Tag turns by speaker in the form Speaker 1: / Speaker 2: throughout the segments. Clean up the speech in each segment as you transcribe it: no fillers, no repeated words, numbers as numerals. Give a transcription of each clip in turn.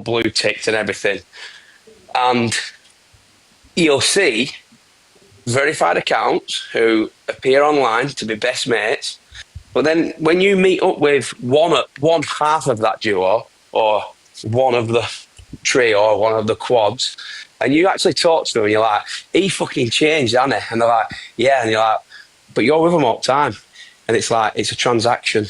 Speaker 1: blue ticked and everything. And you'll see verified accounts who appear online to be best mates. But then when you meet up with one half of that duo, or one of the trio, or one of the quads, and you actually talk to them, and you're like, he fucking changed, hasn't he? And they're like, yeah. And you're like, but you're with them all the time. And it's like, it's a transaction.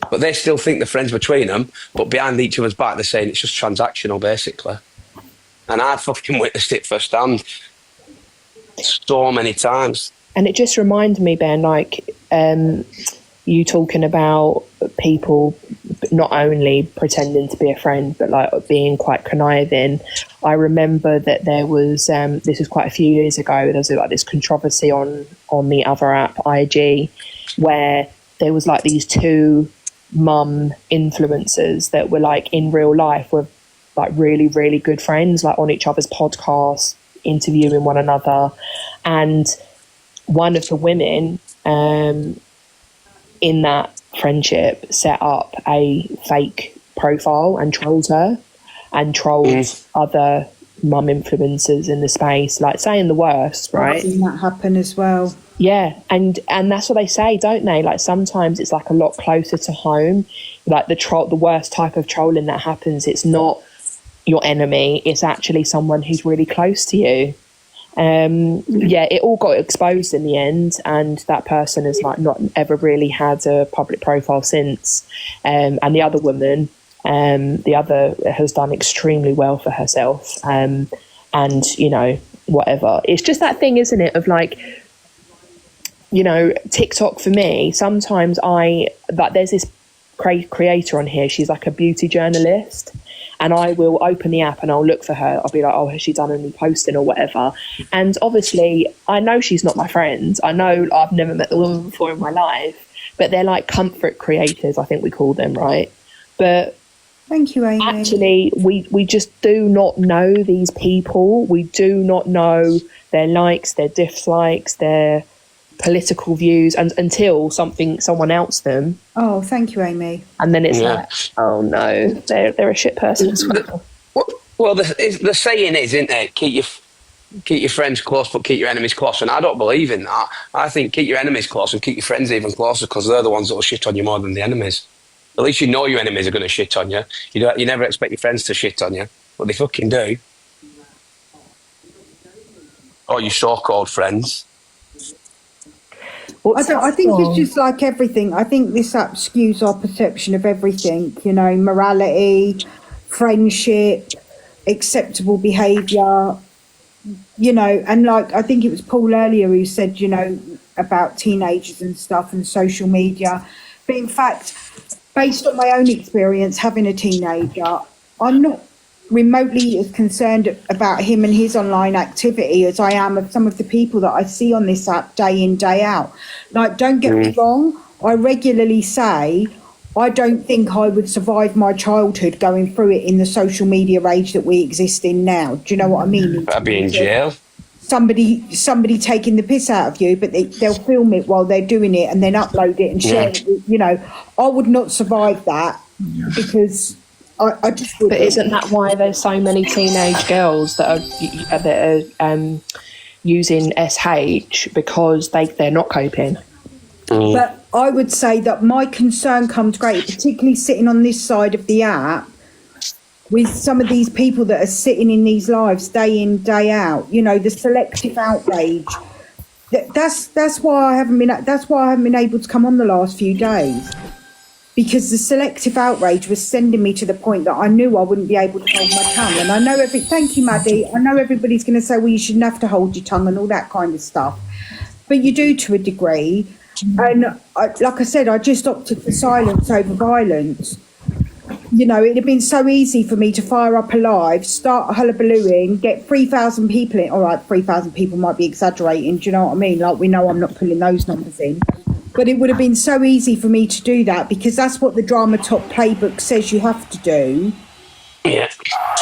Speaker 1: But they still think they're friends between them, but behind each other's back, they're saying it's just transactional, basically. And I fucking witnessed it firsthand so many times.
Speaker 2: And it just reminds me, Ben, like, you talking about people not only pretending to be a friend, but like being quite conniving. I remember that there was, this was quite a few years ago, there was like this controversy on the other app, IG, where there was like these two mum influencers that were like in real life were like really, really good friends, like on each other's podcasts, interviewing one another. And one of the women in that friendship set up a fake profile and trolled her and trolled other mum influencers in the space, like saying the worst, right?
Speaker 3: I've seen that happen as well.
Speaker 2: Yeah, and that's what they say, don't they? Like sometimes it's like a lot closer to home. Like the worst type of trolling that happens, it's not your enemy, it's actually someone who's really close to you. Yeah, it all got exposed in the end, and that person has like not ever really had a public profile since. And the other woman, the other has done extremely well for herself. And you know, whatever. It's just that thing, isn't it, of like, you know, TikTok for me, sometimes there's this creator on here, she's like a beauty journalist, and I will open the app and I'll look for her. I'll be like, oh, has she done any posting or whatever? And obviously, I know she's not my friend. I know I've never met the woman before in my life, but they're like comfort creators, I think we call them, right? But
Speaker 3: thank you, Amy.
Speaker 2: Actually, we just do not know these people. We do not know their likes, their dislikes, their political views, and until someone outs them.
Speaker 3: Oh, thank you, Amy.
Speaker 2: And then it's like, oh no, they're a shit person as well.
Speaker 1: Well, the saying is, isn't it? Keep your friends close, but keep your enemies close. And I don't believe in that. I think keep your enemies close and keep your friends even closer, because they're the ones that will shit on you more than the enemies. At least you know your enemies are going to shit on you. You never expect your friends to shit on you, but they fucking do. Or your so-called friends.
Speaker 3: I think it's just like everything. I think this app skews our perception of everything, you know, morality, friendship, acceptable behaviour, you know, and like I think it was Paul earlier who said, you know, about teenagers and stuff and social media. But in fact, based on my own experience having a teenager, I'm not remotely as concerned about him and his online activity as I am of some of the people that I see on this app day in, day out. Like, don't get me wrong, I regularly say I don't think I would survive my childhood going through it in the social media age that we exist in now. Do you know what I mean?
Speaker 1: I'd be in jail.
Speaker 3: Somebody taking the piss out of you, but they'll film it while they're doing it and then upload it and share it. You know, I would not survive that because I just wouldn't.
Speaker 2: But isn't that why there's so many teenage girls that are using SH, because they're not coping?
Speaker 3: But I would say that my concern comes great, particularly sitting on this side of the app with some of these people that are sitting in these lives day in, day out. You know, the selective outrage. That's why I haven't been able to come on the last few days, because the selective outrage was sending me to the point that I knew I wouldn't be able to hold my tongue. And I know thank you, Maddie. I know everybody's going to say, well, you shouldn't have to hold your tongue and all that kind of stuff, but you do to a degree. And like I said, I just opted for silence over violence. You know, it'd have been so easy for me to fire up a live, start hullabalooing, get 3,000 people in. All right, 3,000 people might be exaggerating. Do you know what I mean? Like, we know I'm not pulling those numbers in. But it would have been so easy for me to do that, because that's what the Drama Top playbook says you have to do.
Speaker 1: Yeah.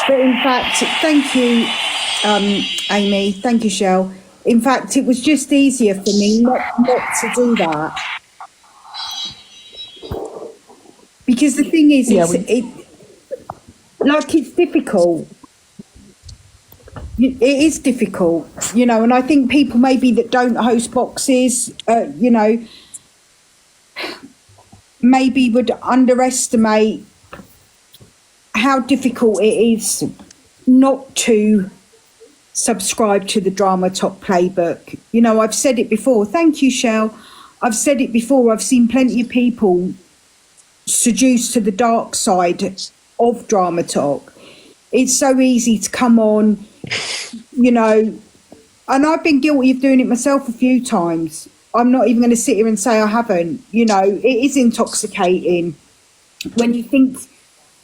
Speaker 3: But in fact, thank you, Amy. Thank you, Shell. In fact, it was just easier for me not to do that. Because the thing is, like it's difficult. It is difficult, you know, and I think people maybe that don't host boxes, you know, maybe would underestimate how difficult it is not to subscribe to the Drama Talk playbook. You know, I've said it before. Thank you, Shell. I've said it before. I've seen plenty of people seduced to the dark side of Drama Talk. It's so easy to come on, you know, and I've been guilty of doing it myself a few times. I'm not even going to sit here and say I haven't. You know, it is intoxicating when you think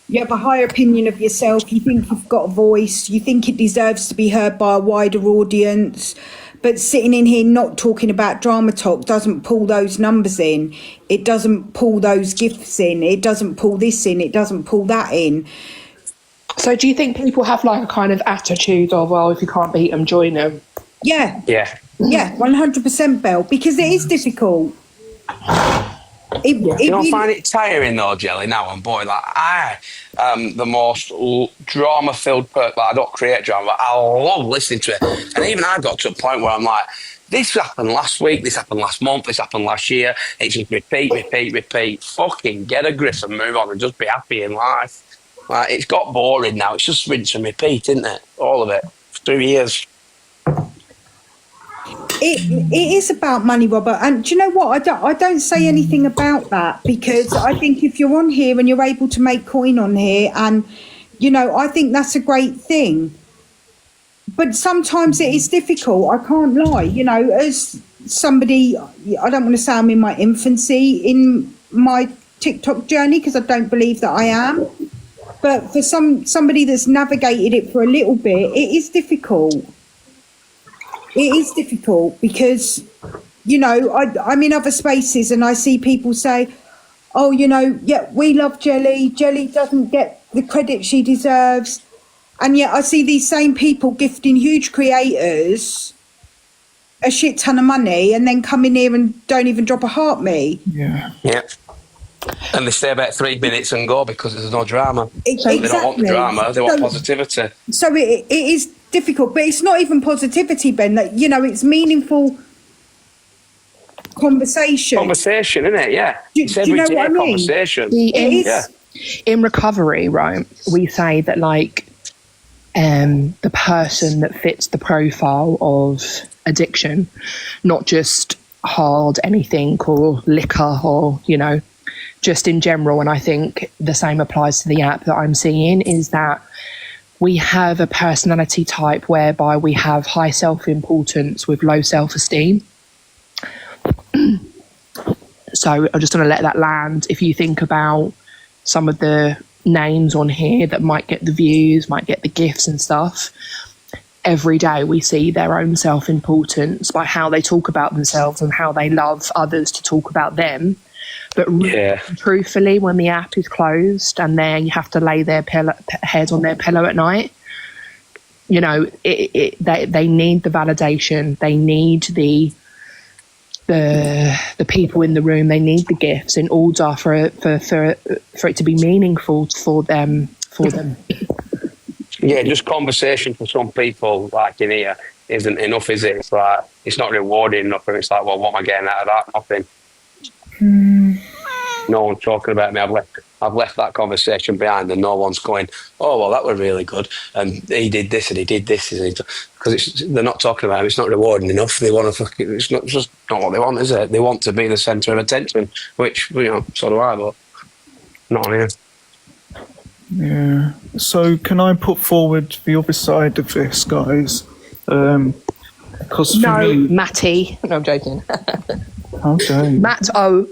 Speaker 3: you have a higher opinion of yourself, you think you've got a voice, you think it deserves to be heard by a wider audience, but sitting in here not talking about Drama Talk doesn't pull those numbers in, it doesn't pull those gifts in, it doesn't pull this in, it doesn't pull that in.
Speaker 2: So do you think people have like a kind of attitude of, well, if you can't beat them, join them?
Speaker 3: Yeah,
Speaker 1: Yeah.
Speaker 3: 100%, Belle, because it is difficult.
Speaker 1: You don't find it tiring though, Jelly, now on board? Like, I am the most drama-filled person. Like, I don't create drama, but I love listening to it. And even I got to a point where I'm like, this happened last week, this happened last month, this happened last year. It's just repeat. Fucking get a grip and move on and just be happy in life. Like, it's got boring now. It's just rinse and repeat, isn't it? All of it. For 2 years.
Speaker 3: It is about money, Robert, and do you know what? I don't say anything about that, because I think if you're on here and you're able to make coin on here, and you know, I think that's a great thing. But sometimes it is difficult. I can't lie. You know, as somebody, I don't want to say I'm in my infancy in my TikTok journey, because I don't believe that I am. But for somebody that's navigated it for a little bit, it is difficult. It is difficult because, you know, I'm in other spaces and I see people say, oh, you know, yeah, we love Jelly. Jelly doesn't get the credit she deserves. And yet I see these same people gifting huge creators a shit ton of money and then come in here and don't even drop a heart me.
Speaker 4: Yeah.
Speaker 1: Yeah. And they stay about 3 minutes and go because there's no drama.
Speaker 3: Exactly.
Speaker 1: They don't want the drama, they want positivity.
Speaker 3: So it is difficult, but it's not even positivity, Ben. That, you know, it's meaningful conversation.
Speaker 1: Conversation, isn't it? Yeah.
Speaker 3: Do you know what I mean?
Speaker 1: Conversation.
Speaker 2: In recovery, right, we say that like the person that fits the profile of addiction, not just hard anything or liquor or, you know, just in general, and I think the same applies to the app that I'm seeing, is that we have a personality type whereby we have high self-importance with low self-esteem. So I'm just going to let that land. If you think about some of the names on here that might get the views, might get the gifts and stuff, every day we see their own self-importance by how they talk about themselves and how they love others to talk about them. But really, truthfully, when the app is closed and then you have to lay their head on their pillow at night, you know, they need the validation. They need the people in the room. They need the gifts in order for it to be meaningful for them.
Speaker 1: Yeah, just conversation for some people, like in here, isn't enough, is it? It's like, it's not rewarding enough, and it's like, well, what am I getting out of that? Nothing. No one's talking about me. I've left that conversation behind, and no one's going, oh, well, that was really good, and he did this and he did this, because they're not talking about it. It's not rewarding enough. They want to it's not just not what they want, is it? They want to be the centre of attention, which, you know, so do I, but not on here.
Speaker 4: Yeah. So can I put forward the other side of this, guys? Because for me,
Speaker 2: Matty. No, I'm joking.
Speaker 4: How dare you?
Speaker 2: Matto.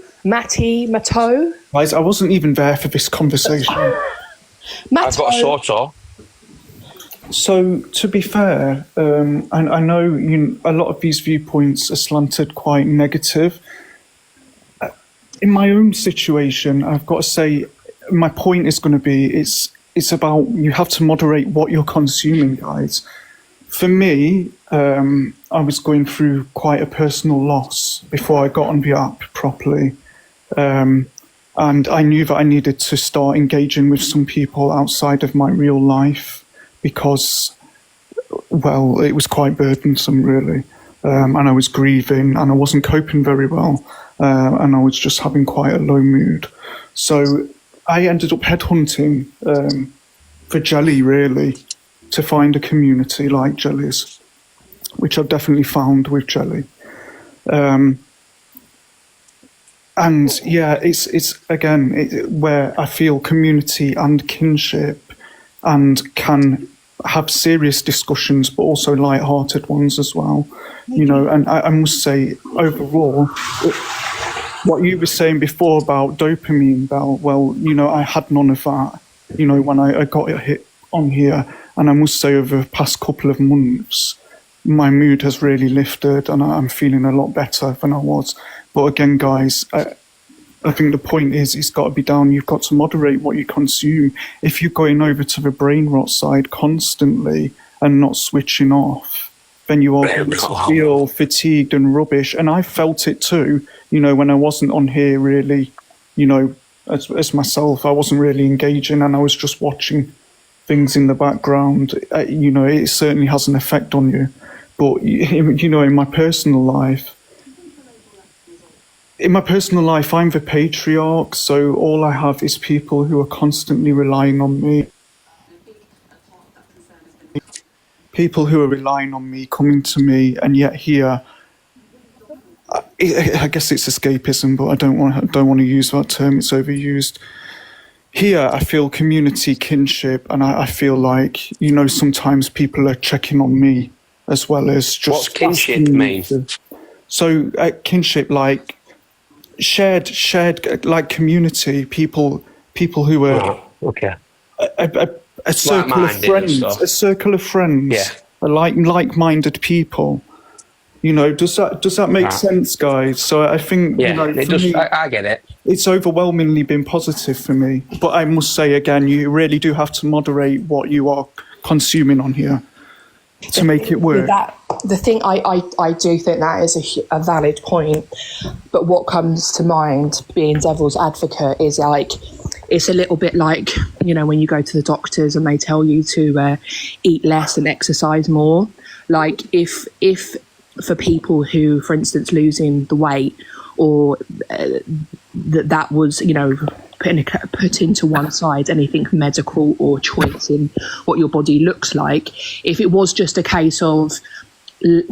Speaker 4: Guys, I wasn't even there for this conversation.
Speaker 1: I've got a photo.
Speaker 4: So, to be fair, I know a lot of these viewpoints are slanted quite negative. In my own situation, I've got to say, my point is going to be, it's about, you have to moderate what you're consuming, guys. For me, I was going through quite a personal loss before I got on the app properly. And I knew that I needed to start engaging with some people outside of my real life because, well, it was quite burdensome, really. And I was grieving and I wasn't coping very well. And I was just having quite a low mood. So I ended up headhunting for Jelly, really, to find a community like Jelly's, which I've definitely found with Jelly. And yeah, it's again where I feel community and kinship, and can have serious discussions, but also light-hearted ones as well. You know, and I must say, overall, what you were saying before about dopamine, Belle, well, you know, I had none of that, you know, when I got it hit on here. And I must say, over the past couple of months, my mood has really lifted and I'm feeling a lot better than I was. But again, guys, I think the point is it's got to be down. You've got to moderate what you consume. If you're going over to the brain rot side constantly and not switching off, then you are going to feel fatigued and rubbish. And I felt it too, you know, when I wasn't on here really, you know, as myself, I wasn't really engaging and I was just watching things in the background. You know, it certainly has an effect on you. But, you know, in my personal life, I'm the patriarch, so all I have is people who are constantly relying on me. People who are relying on me, coming to me, and yet here, I guess it's escapism, but I don't want to use that term. It's overused. Here, I feel community, kinship, and I feel like, you know, sometimes people are checking on me as well as just.
Speaker 1: What's kinship mean?
Speaker 4: So kinship, like shared, like community, people who are
Speaker 1: okay.
Speaker 4: a circle of friends,
Speaker 1: Yeah.
Speaker 4: like-minded people. You know, does that make sense, guys? So I think,
Speaker 1: Yeah,
Speaker 4: you know,
Speaker 1: it
Speaker 4: for
Speaker 1: does.
Speaker 4: me,
Speaker 1: I get it.
Speaker 4: it's overwhelmingly been positive for me. But I must say again, you really do have to moderate what you are consuming on here to make it work.
Speaker 2: The thing I do think that is a valid point, but what comes to mind, being devil's advocate, is like it's a little bit like, you know, when you go to the doctors and they tell you to eat less and exercise more. Like if for people who, for instance, losing the weight, or that was, you know, put into one side anything medical or choice in what your body looks like. If it was just a case of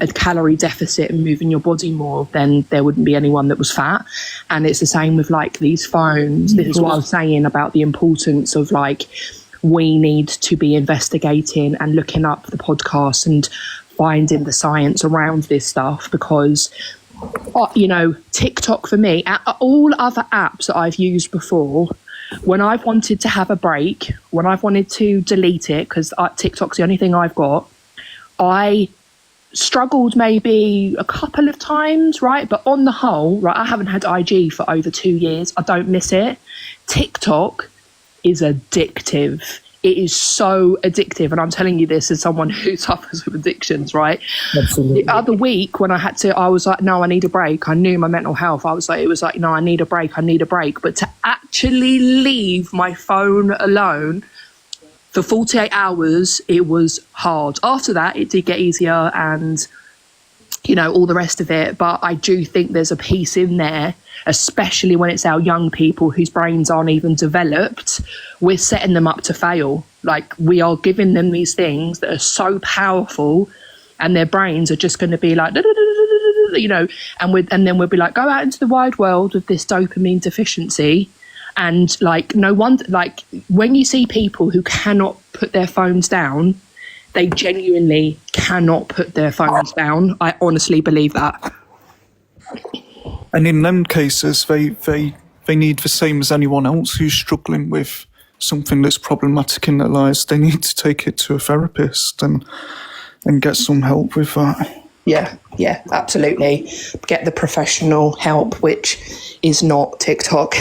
Speaker 2: a calorie deficit and moving your body more, then there wouldn't be anyone that was fat. And it's the same with like these phones. This is what I was saying about the importance of like, we need to be investigating and looking up the podcasts and finding the science around this stuff, because you know, TikTok for me, all other apps that I've used before, when I've wanted to have a break, when I've wanted to delete it, because TikTok's the only thing I've got, I struggled maybe a couple of times, right? But on the whole, right, I haven't had IG for over 2 years. I don't miss it. TikTok is addictive. It is so addictive. And I'm telling you this as someone who suffers with addictions, right?
Speaker 4: Absolutely.
Speaker 2: The other week when I was like, no, I need a break. I knew my mental health. It was like, no, I need a break. But to actually leave my phone alone for 48 hours, it was hard. After that, it did get easier and, you know, all the rest of it. But I do think there's a piece in there, especially when it's our young people whose brains aren't even developed. We're setting them up to fail. Like, we are giving them these things that are so powerful, and their brains are just going to be like, you know, and then we'll be like, go out into the wide world with this dopamine deficiency. And like, no wonder, like, when you see people who cannot put their phones down, they genuinely cannot put their phones down. I honestly believe that.
Speaker 4: And in them cases, they need the same as anyone else who's struggling with something that's problematic in their lives. They need to take it to a therapist and get some help with that.
Speaker 2: Yeah, absolutely. Get the professional help, which is not TikTok.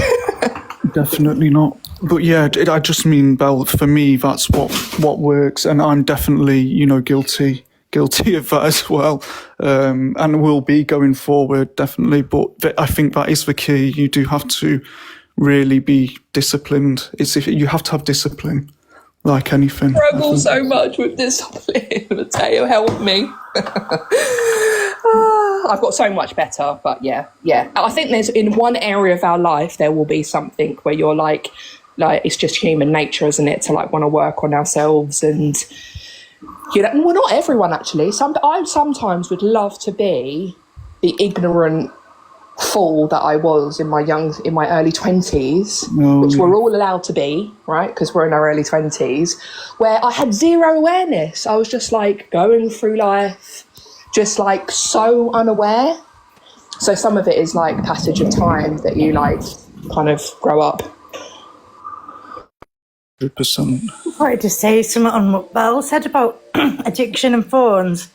Speaker 4: Definitely not. But yeah, I just mean, Belle, for me, that's what works. And I'm definitely, you know, guilty of that as well. And will be going forward, definitely. But I think that is the key. You do have to really be disciplined. It's if you have to have discipline, like anything. I
Speaker 2: Struggle
Speaker 4: think.
Speaker 2: so much with discipline. Mateo, help me. I've got so much better, but yeah. I think there's in one area of our life there will be something where you're like it's just human nature, isn't it, to like want to work on ourselves, and you know, well, not everyone actually. I sometimes would love to be the ignorant fool that I was in my early 20s, which we're all allowed to be, right? Because we're in our early 20s, where I had zero awareness. I was just like going through life, just like so unaware. So some of it is like passage of time that you like kind of grow up.
Speaker 4: 100%.
Speaker 5: I wanted to say something on what Belle said about addiction and phones.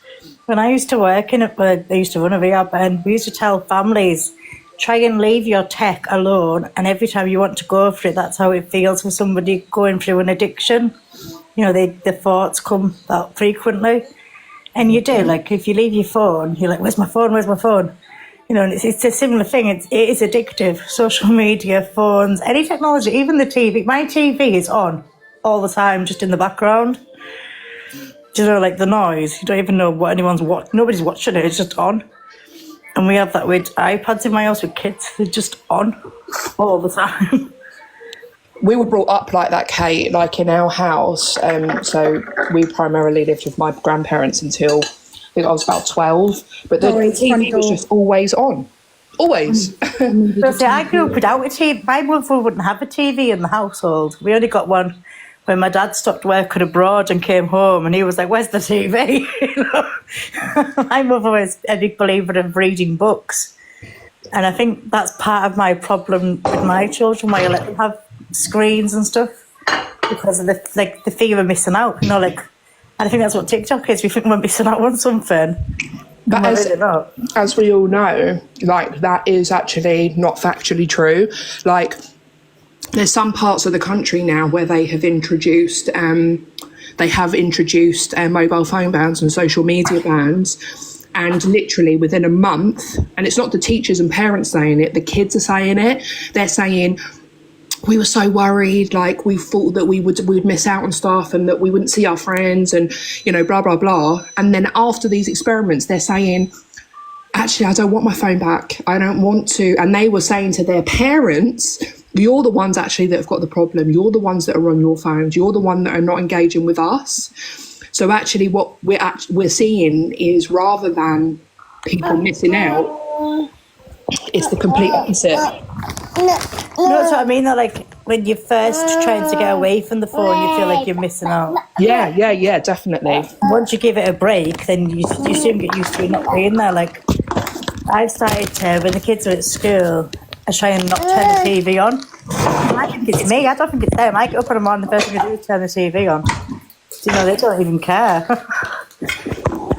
Speaker 5: When I used to work I used to run a rehab, and we used to tell families, try and leave your tech alone, and every time you want to go for it, that's how it feels for somebody going through an addiction. You know, the thoughts come that frequently. And you do, like, if you leave your phone, you're like, where's my phone? You know, and it's a similar thing. It is addictive. Social media, phones, any technology, even the TV. My TV is on all the time, just in the background. Do you know, like the noise? You don't even know what anyone's watching. Nobody's watching it. It's just on. And we have that with iPads in my house with kids. They're just on all the time.
Speaker 2: We were brought up like that, Kate, like in our house. So we primarily lived with my grandparents until I think I was about 12. But the TV was just always on. Always.
Speaker 5: So I grew up without a TV. My mother wouldn't have a TV in the household. We only got one when my dad stopped working abroad and came home, and he was like, where's the TV? You know? My mother was a big believer of reading books. And I think that's part of my problem with my children, why you let them have screens and stuff, because of the fear of missing out. You know, like, and I think that's what TikTok is. We think we're missing out on something.
Speaker 2: But as we all know, like, that is actually not factually true. Like, there's some parts of the country now where they have introduced mobile phone bans and social media bans, and literally within a month, and it's not the teachers and parents saying it, the kids are saying it. They're saying, we were so worried, like we thought that we'd miss out on stuff and that we wouldn't see our friends, and you know, blah blah blah. And then after these experiments, they're saying, actually, I don't want my phone back. I don't want to. And they were saying to their parents, you're the ones actually that have got the problem. You're the ones that are on your phones. You're the one that are not engaging with us. So actually what we're seeing is, rather than people missing out, it's the complete opposite.
Speaker 5: You know what I mean? That, like, when you're first trying to get away from the phone, you feel like you're missing out.
Speaker 2: Yeah, definitely.
Speaker 5: Once you give it a break, then you soon get used to it not being there. Like, I've started to, when the kids are at school, I try and not turn the TV on. I think it's me. I don't think it's them. I get up in the morning, the first thing I do is turn the TV on. You know, they don't even care.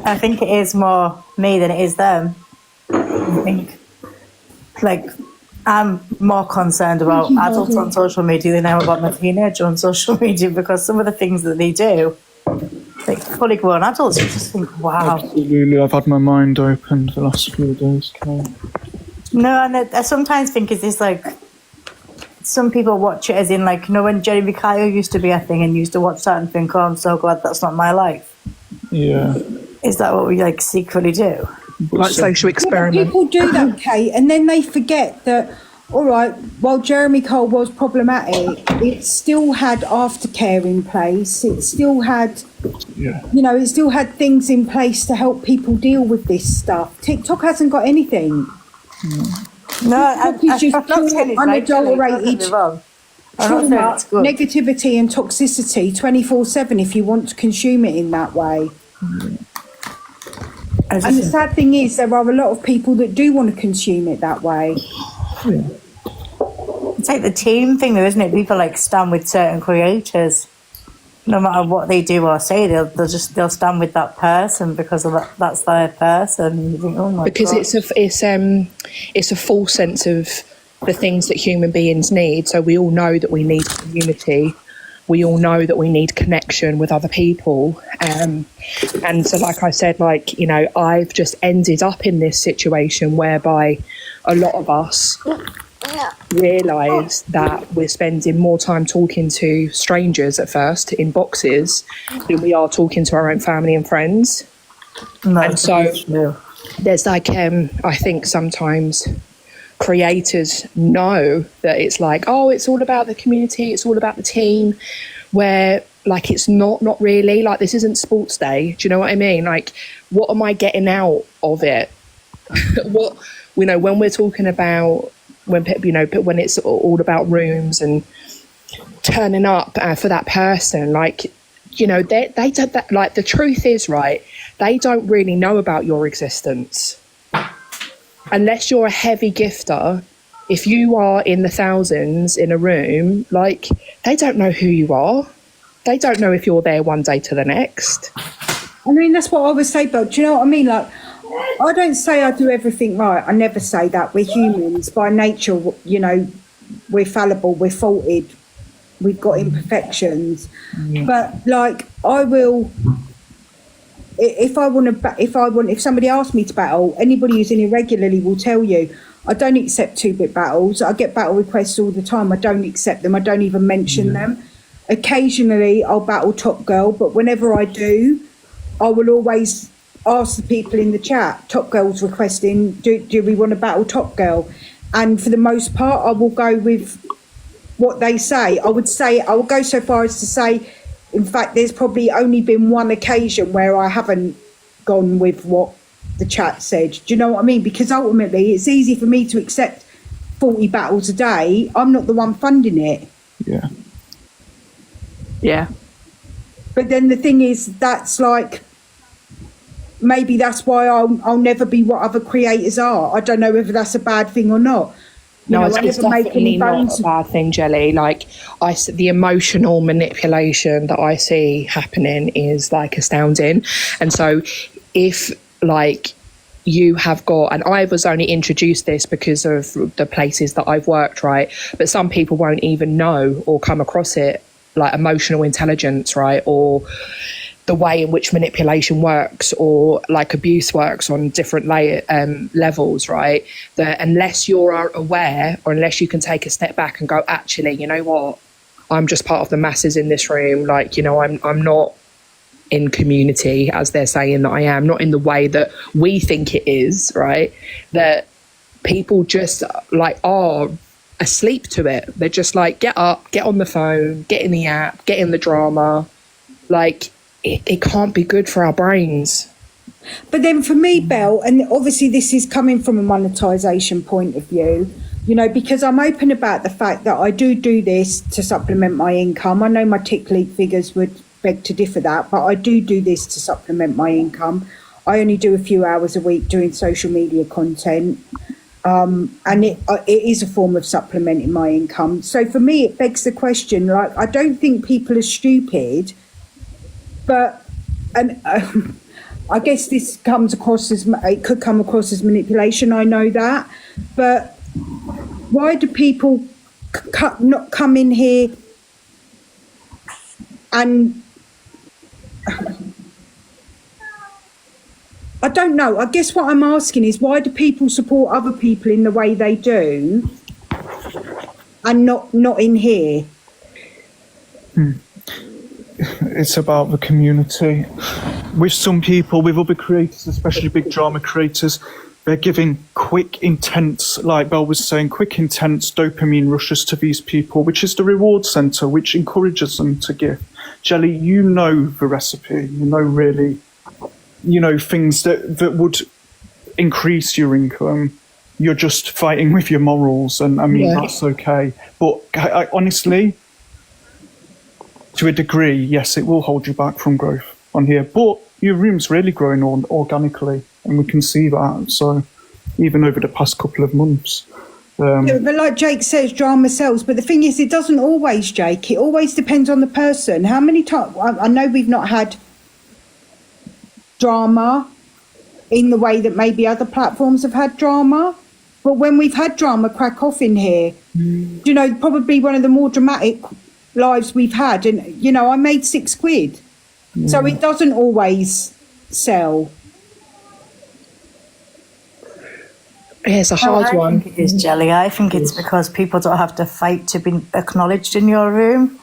Speaker 5: I think it is more me than it is them. I think, like, I'm more concerned about adults on social media than I am about my teenager on social media, because some of the things that they do, like fully grown adults, you just think, wow.
Speaker 4: Absolutely, I've had my mind opened the last few days.
Speaker 5: No, and I sometimes think is this, like, some people watch it as in, like, you know, when Jeremy Kyle used to be a thing and used to watch that and think, oh, I'm so glad that's not my life.
Speaker 4: Yeah.
Speaker 5: Is that what we, like, secretly do?
Speaker 2: Like social experiment.
Speaker 3: People do that, Kate, and then they forget that, all right, while Jeremy Cole was problematic, it still had aftercare in place. It still had, you know, it still had things in place to help people deal with this stuff. TikTok hasn't got anything.
Speaker 5: No,
Speaker 3: TikTok is just pure, unadulterated
Speaker 5: trauma,
Speaker 3: negativity and toxicity 24/7 if you want to consume it in that way. And the sad thing is, there are a lot of people that do want to consume it that way.
Speaker 5: It's like the team thing, though, isn't it? People, like, stand with certain creators. No matter what they do or say, they'll stand with that person because of that's their person. You think, oh my
Speaker 2: because
Speaker 5: God.
Speaker 2: it's a false sense of the things that human beings need. So we all know that we need community. We all know that we need connection with other people. And so, like I said, like, you know, I've just ended up in this situation whereby a lot of us realise that we're spending more time talking to strangers at first in boxes than we are talking to our own family and friends. And so there's like, I think sometimes creators know that it's like, oh, it's all about the community, it's all about the team, where like it's not really. Like, this isn't sports day. Do you know what I mean? Like, what am I getting out of it? What, you know, when we're talking about, when it's all about rooms and turning up for that person, like, you know, they don't, that, like, the truth is, right, they don't really know about your existence unless you're a heavy gifter. If you are in the thousands in a room, like, they don't know who you are. They don't know if you're there one day to the next.
Speaker 3: I mean, that's what I would say, but do you know what I mean? Like, I don't say I do everything right. I never say that. We're humans by nature. You know, we're fallible. We're faulted. We've got imperfections. Yeah. But like, I will. If somebody asks me to battle, anybody who's in it regularly will tell you, I don't accept 2-bit battles. I get battle requests all the time. I don't accept them. I don't even mention them. Occasionally, I'll battle Top Girl, but whenever I do, I will always ask the people in the chat, Top Girl's requesting, do we want to battle Top Girl? And for the most part, I will go with what they say. I will go so far as to say, in fact, there's probably only been one occasion where I haven't gone with what the chat said. Do you know what I mean? Because ultimately, it's easy for me to accept 40 battles a day. I'm not the one funding it.
Speaker 4: Yeah.
Speaker 2: Yeah.
Speaker 3: But then the thing is, that's like, maybe that's why I'll never be what other creators are. I don't know whether that's a bad thing or not.
Speaker 2: No, it's definitely not a bad thing, Jelly. Like, the emotional manipulation that I see happening is like astounding. And so if like you have got, and I was only introduced this because of the places that I've worked, right? But some people won't even know or come across it, like emotional intelligence, right? Or the way in which manipulation works, or like abuse works on different levels, right? That unless you're aware, or unless you can take a step back and go, actually, you know what? I'm just part of the masses in this room. Like, you know, I'm not in community as they're saying that I am, not in the way that we think it is, right? That people just like are asleep to it. They're just like, get up, get on the phone, get in the app, get in the drama. Like, it can't be good for our brains.
Speaker 3: But then for me, Belle, and obviously this is coming from a monetization point of view, you know, because I'm open about the fact that I do this to supplement my income. I know my tick leak figures would beg to differ that, but I do this to supplement my income. I only do a few hours a week doing social media content. And it is a form of supplementing my income. So for me, it begs the question, like, I don't think people are stupid, but, and I guess this could come across as manipulation, I know that, but why do people not come in here and I don't know. I guess what I'm asking is, why do people support other people in the way they do and not in here?
Speaker 4: It's about the community. With some people, with other creators, especially big drama creators, they're giving quick, intense, like Belle was saying, quick, intense dopamine rushes to these people, which is the reward center, which encourages them to give. Jelly, you know the recipe. You know, really, you know, things that would increase your income. You're just fighting with your morals, and I mean, that's okay. But I honestly, to a degree, yes, it will hold you back from growth on here. But your room's really growing organically, and we can see that. So even over the past couple of months.
Speaker 3: Yeah, but like Jake says, drama sells. But the thing is, it doesn't always, Jake. It always depends on the person. How many times? I know we've not had drama in the way that maybe other platforms have had drama. But when we've had drama crack off in here, you know, probably one of the more dramatic lives we've had. And, you know, I made £6. So it doesn't always sell.
Speaker 2: Yeah, it's a
Speaker 5: No,
Speaker 2: hard
Speaker 5: I
Speaker 2: one.
Speaker 5: think it is, Jelly. I think it's because people don't have to fight to be acknowledged in your room.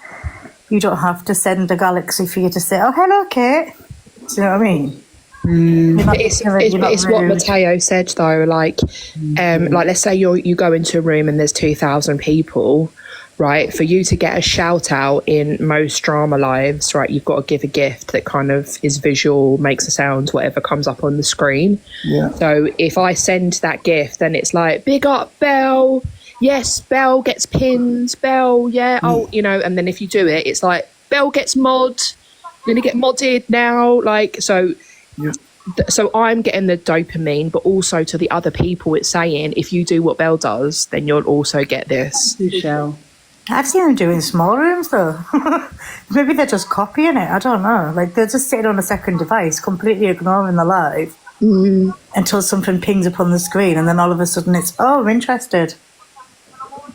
Speaker 5: You don't have to send a galaxy for you to say, "Oh, hello, Kate." Do you know what I mean? You're not
Speaker 2: It's
Speaker 5: ignorant, you're not
Speaker 2: what
Speaker 5: rude.
Speaker 2: Matteo said though. Like let's say you go into a room and there's 2,000 people, right? For you to get a shout out in most drama lives, right? You've got to give a gift that kind of is visual, makes a sound, whatever comes up on the screen.
Speaker 4: Yeah.
Speaker 2: So if I send that gift, then it's like, big up, Belle. Yes, Belle gets pins. Belle, yeah. Oh, and then if you do it, it's like, Belle gets mod. You're going to get modded now. Like, so...
Speaker 4: Yeah.
Speaker 2: So I'm getting the dopamine, but also to the other people, it's saying if you do what Belle does, then you'll also get this.
Speaker 3: Michelle.
Speaker 5: I've seen them doing small rooms though. Maybe they're just copying it. I don't know. Like they're just sitting on a second device, completely ignoring the live until something pings up on the screen, and then all of a sudden it's, "Oh, I'm interested."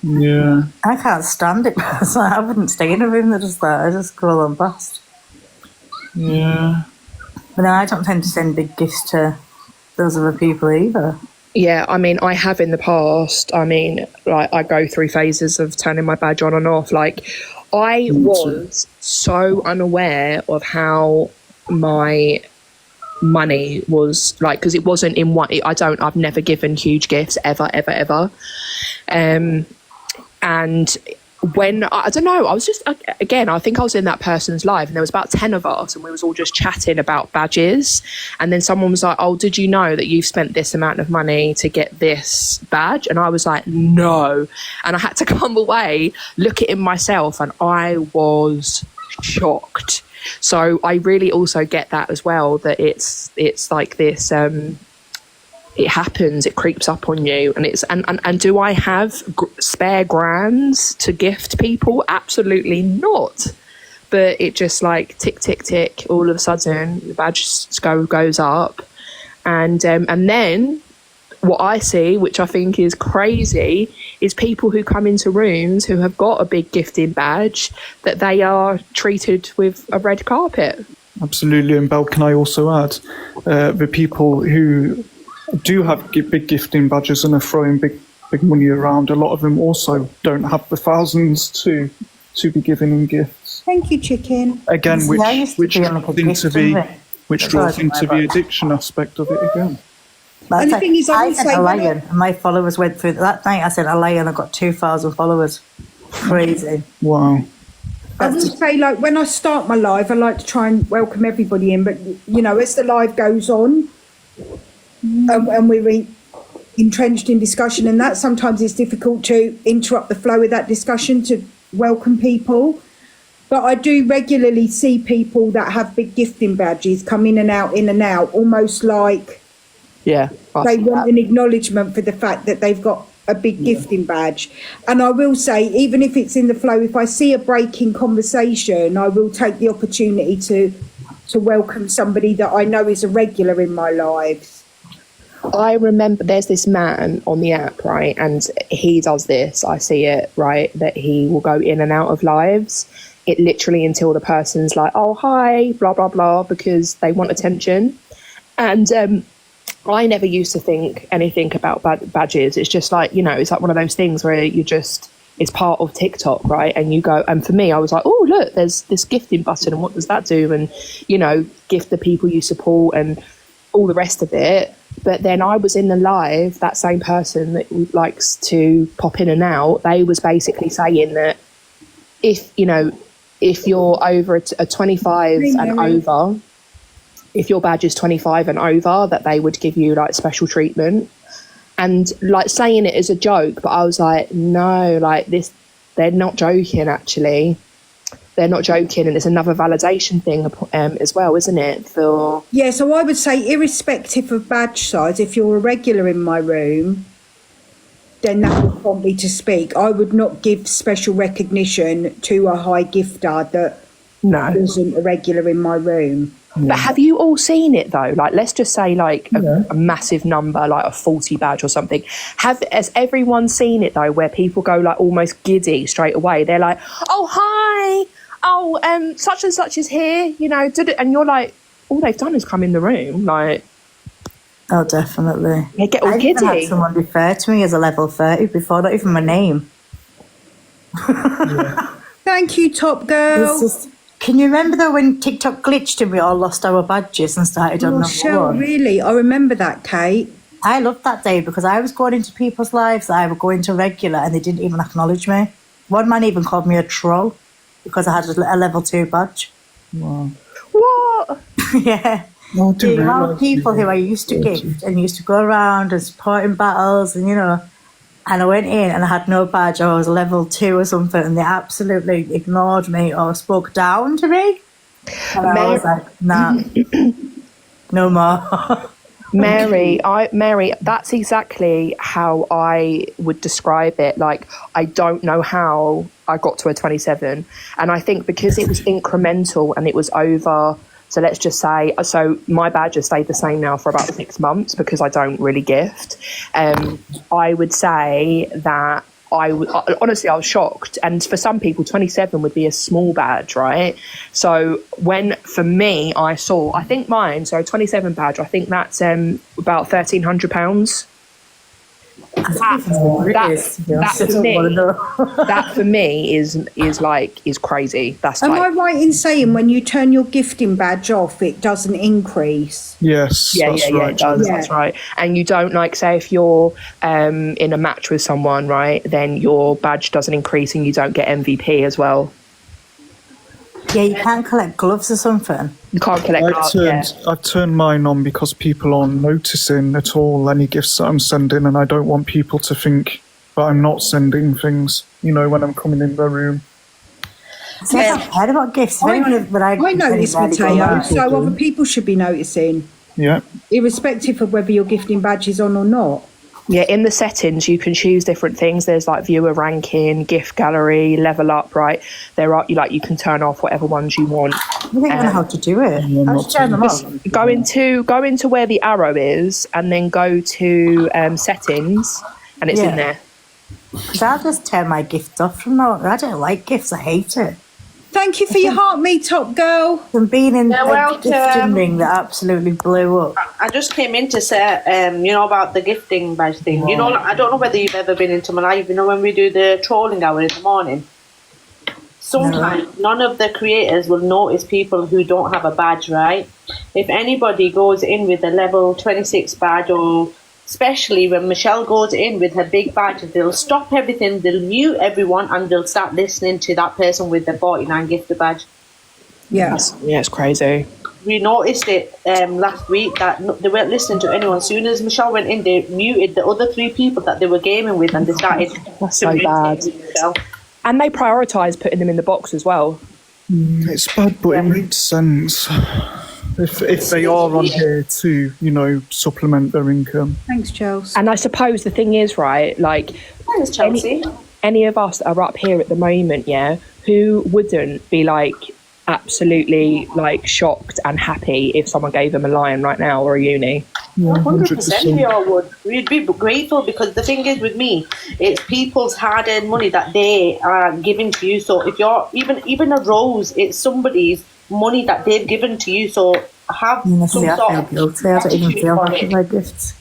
Speaker 4: Yeah.
Speaker 5: I can't stand it. So I wouldn't stay in a room that does that. I just go on past.
Speaker 4: Yeah.
Speaker 5: But no, I don't tend to send big gifts to those other people either.
Speaker 2: Yeah, I mean, I have in the past. I mean, like, I go through phases of turning my badge on and off. Like, I was so unaware of how my money was, like, because it wasn't in one. I've never given huge gifts ever. And when I don't know, I was just, again, I think I was in that person's live and there was about 10 of us and we was all just chatting about badges, and then someone was like, "Oh, did you know that you've spent this amount of money to get this badge?" And I was like, "No." And I had to come away, look at it myself, and I was shocked. So I really also get that as well, that it's like this, it happens, it creeps up on you, and it's and do I have spare grands to gift people? Absolutely not. But it just like tick tick tick, all of a sudden the badge goes up, and then what I see, which I think is crazy, is people who come into rooms who have got a big gifting badge, that they are treated with a red carpet.
Speaker 4: Absolutely. And Belle, can I also add, the people who do have big gifting badges and are throwing big money around, a lot of them also don't have the thousands to be given in gifts.
Speaker 3: Thank you, chicken.
Speaker 4: Again,
Speaker 5: See, I used to
Speaker 4: which
Speaker 5: be on, like, a
Speaker 4: draws into
Speaker 5: gifting
Speaker 4: the
Speaker 5: rate.
Speaker 4: which
Speaker 5: That's
Speaker 4: draws
Speaker 5: what I
Speaker 4: into
Speaker 5: think
Speaker 4: the
Speaker 5: about.
Speaker 4: addiction aspect of it again.
Speaker 5: That's
Speaker 3: And the thing is, I will
Speaker 5: sent
Speaker 3: say
Speaker 5: a
Speaker 3: when
Speaker 5: lion, and my followers went through that night. I sent a lion, I got 2,000 followers. Crazy.
Speaker 4: Wow.
Speaker 3: I will say, like, when I start my live, I like to try and welcome everybody in. But, as the live goes on, and we're entrenched in discussion, and that sometimes it's difficult to interrupt the flow of that discussion to welcome people. But I do regularly see people that have big gifting badges come in and out, almost like
Speaker 2: Yeah,
Speaker 3: they want an acknowledgement for the fact that they've got a big gifting badge. And I will say, even if it's in the flow, if I see a break in conversation, I will take the opportunity to welcome somebody that I know is a regular in my lives.
Speaker 2: I remember there's this man on the app, right, and he does this, I see it, right, that he will go in and out of lives, it literally until the person's like, "Oh, hi, blah, blah, blah," because they want attention. And I never used to think anything about badges. It's just like, it's like one of those things where it's part of TikTok, right? And you go, and for me, I was like, "Oh, look, there's this gifting button, and what does that do?" And, gift the people you support and all the rest of it. But then I was in the live, that same person that likes to pop in and out, they was basically saying that if you're over a 25 and over, if your badge is 25 and over, that they would give you like special treatment. And like saying it as a joke, but I was like, no, like this, they're not joking actually. They're not joking, and it's another validation thing as well, isn't it?
Speaker 3: Yeah, so I would say, irrespective of badge size, if you're a regular in my room, then that would prompt me to speak. I would not give special recognition to a high gifter that wasn't a regular in my room.
Speaker 2: But have you all seen it though? Like, let's just say like a massive number, like a 40 badge or something. Has everyone seen it though, where people go like almost giddy straight away? They're like, "Oh, hi. Oh, such and such is here," and you're like, all they've done is come in the room. Like,
Speaker 5: Oh, definitely.
Speaker 2: Yeah, get all
Speaker 5: I even had
Speaker 2: giddy.
Speaker 5: someone refer to me as a level 30 before, not even my name.
Speaker 3: Thank you, Top Girl.
Speaker 5: It's just, can you remember though when TikTok glitched and we all lost our badges and started on
Speaker 3: Oh,
Speaker 5: number
Speaker 3: Shell,
Speaker 5: one?
Speaker 3: really? I remember that, Kate.
Speaker 5: I loved that day because I was going into people's lives that I were going to regular and they didn't even acknowledge me. One man even called me a troll because I had a level 2 badge.
Speaker 4: Wow.
Speaker 2: What?
Speaker 5: Yeah.
Speaker 4: No, I didn't
Speaker 5: The amount
Speaker 4: realise
Speaker 5: of people
Speaker 4: you
Speaker 5: who I used to
Speaker 4: were
Speaker 5: gift and used to go around and support in battles and, you know, and I went in and I had no badge or I was level 2 or something and they absolutely ignored me or spoke down to me. And I was like, nah, no more.
Speaker 2: Mary, that's exactly how I would describe it. Like, I don't know how I got to a 27. And I think because it was incremental and it was over, so let's just say, so my badge has stayed the same now for about 6 months because I don't really gift. I would say that honestly, I was shocked. And for some people, 27 would be a small badge, right? So for me, I think mine, so a 27 badge, I think that's about £1,300. That for me is crazy. That's
Speaker 3: Am
Speaker 2: like,
Speaker 3: I right in saying when you turn your gifting badge off, it doesn't increase?
Speaker 4: Yes,
Speaker 2: yeah,
Speaker 4: that's
Speaker 2: yeah,
Speaker 4: right.
Speaker 2: it does.
Speaker 3: Yeah.
Speaker 2: That's right. And you don't, like, say if you're in a match with someone, right, then your badge doesn't increase and you don't get MVP as well.
Speaker 5: Yeah, you can't collect gloves or something.
Speaker 2: You can't collect cards.
Speaker 4: I've turned mine on because people aren't noticing at all any gifts that I'm sending, and I don't want people to think that I'm not sending things, you know, when I'm coming in their room.
Speaker 5: See, I haven't heard about gifts.
Speaker 3: I noticed, Mateo, so other people should be noticing,
Speaker 4: Yeah.
Speaker 3: irrespective of whether your gifting badge is on or not.
Speaker 2: Yeah, in the settings, you can choose different things. There's like viewer ranking, gift gallery, level up, right? There are, you can turn off whatever ones you want.
Speaker 5: I don't know how to do it. How to turn them off?
Speaker 2: Go into where the arrow is and then go to settings and it's in there.
Speaker 5: So I'll just turn my gifts off from now on. I don't like gifts. I hate it.
Speaker 3: Thank you for your heart, me, Top Girl.
Speaker 5: From being in
Speaker 6: You're
Speaker 5: a
Speaker 6: welcome.
Speaker 5: gifting ring that absolutely blew up.
Speaker 6: I just came in to say, about the gifting badge thing. You know, I don't know whether you've ever been into my live. You know, when we do the trolling hour in the morning, sometimes none of the creators will notice people who don't have a badge, right? If anybody goes in with a level 26 badge, or especially when Michelle goes in with her big badge, they'll stop everything, they'll mute everyone, and they'll start listening to that person with the 49 gifted badge.
Speaker 3: Yeah.
Speaker 2: Yeah, it's crazy.
Speaker 6: We noticed it last week that they weren't listening to anyone. As soon as Michelle went in, they muted the other 3 people that they were gaming with, and they started.
Speaker 2: That's so bad. And they prioritise putting them in the box as well.
Speaker 4: It's bad, but it makes sense. If they are on here to, you know, supplement their income.
Speaker 3: Thanks, Chelsea.
Speaker 2: And I suppose the thing is, right, like,
Speaker 6: Thanks, Chelsea.
Speaker 2: any of us that are up here at the moment, yeah, who wouldn't be like absolutely like shocked and happy if someone gave them a lion right now or a uni?
Speaker 6: 100% we all would. We'd be grateful, because the thing is with me, it's people's hard-earned money that they are giving to you. So if you're even a rose, it's somebody's money that they've given to you. So have some
Speaker 5: I
Speaker 6: sort
Speaker 5: feel
Speaker 6: of
Speaker 5: guilty. I don't even feel happy with my gifts.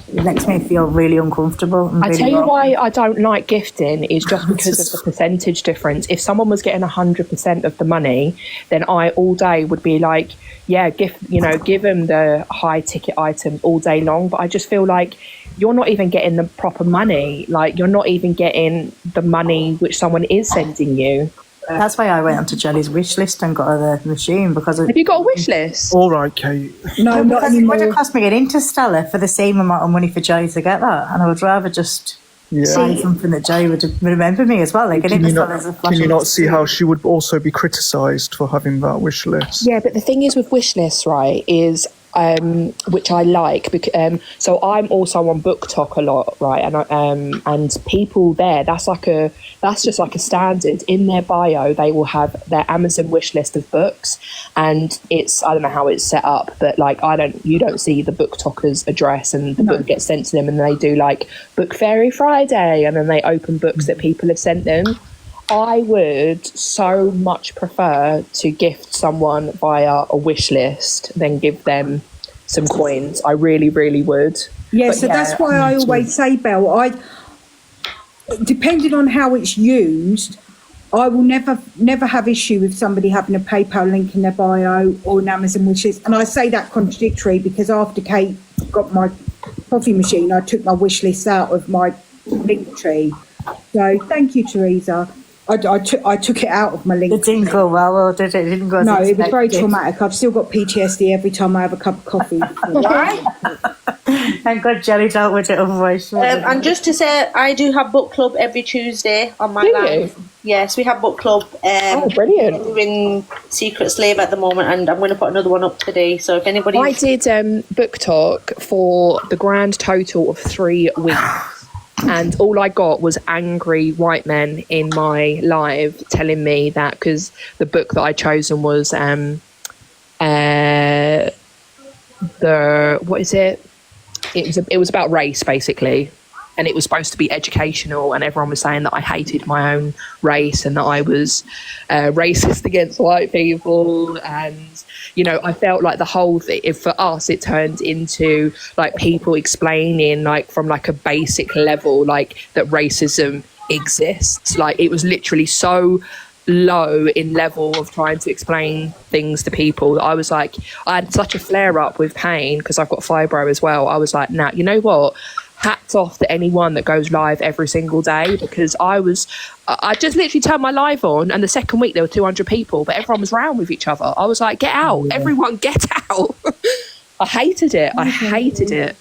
Speaker 5: It makes me feel really uncomfortable. And
Speaker 2: I
Speaker 5: really
Speaker 2: tell you
Speaker 5: wrong.
Speaker 2: why I don't like gifting is just because of the percentage difference. If someone was getting 100% of the money, then I all day would be like, yeah, give them the high ticket items all day long. But I just feel like you're not even getting the proper money. Like, you're not even getting the money which someone is sending you.
Speaker 5: That's why I went onto Jelly's wish list and got her the machine, because
Speaker 2: Have you got a wish list?
Speaker 4: All right, Kate.
Speaker 3: No, not
Speaker 5: because it would
Speaker 3: anymore.
Speaker 5: have cost me an Interstellar for the same amount of money for Jelly to get that, and I would rather just find something that Jelly would remember me as well. Like an Interstellar's a flash.
Speaker 4: Can you
Speaker 5: of
Speaker 4: not
Speaker 5: the
Speaker 4: see how she would also be criticised for having that wish list?
Speaker 2: Yeah, but the thing is with wish lists, right, is which I like because so I'm also on BookTok a lot, right, and people there, that's just like a standard in their bio. They will have their Amazon wish list of books, and I don't know how it's set up, but like you don't see the BookToker's address, and the book gets sent to them, and they do like Book Fairy Friday, and then they open books that people have sent them. I would so much prefer to gift someone via a wish list than give them some coins. I really, really would.
Speaker 3: Yeah,
Speaker 2: But
Speaker 3: so that's why I always say, Belle, depending on how it's used, I will never have issue with somebody having a PayPal link in their bio or an Amazon wishes. And I say that contradictory because after Kate got my coffee machine, I took my wish list out of my link tree. So thank you, Teresa. I took it out of my link.
Speaker 5: It didn't go well, or did it? It didn't go as
Speaker 3: No, it was very
Speaker 5: expected.
Speaker 3: traumatic. I've still got PTSD every time I have a cup of coffee.
Speaker 5: Thank God Jelly dealt with it, otherwise she wouldn't.
Speaker 6: And just to say, I do have book club every Tuesday on my
Speaker 2: Do
Speaker 6: live. Yes, we have book club.
Speaker 2: Oh, brilliant.
Speaker 6: We're doing Secret Slave at the moment, and I'm going to put another one up today. So if anybody...
Speaker 2: I did book talk for the grand total of 3 weeks. And all I got was angry white men in my live telling me that, because the book that I'd chosen was what is it? It was about race, basically, and it was supposed to be educational. And everyone was saying that I hated my own race and that I was racist against white people. And I felt like the whole thing, for us, it turned into like people explaining like from like a basic level, like that racism exists. Like it was literally so low in level of trying to explain things to people that I was like, I had such a flare up with pain because I've got fibro as well. I was like, nah, you know what? Hats off to anyone that goes live every single day, because I just literally turned my live on, and the second week there were 200 people, but everyone was round with each other. I was like, get out, everyone get out. I hated it. I hated it.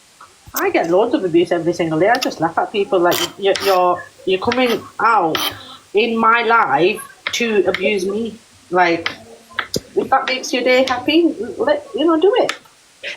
Speaker 6: I get loads of abuse every single day. I just laugh at people like you're coming out in my live to abuse me. Like, if that makes your day happy, do it.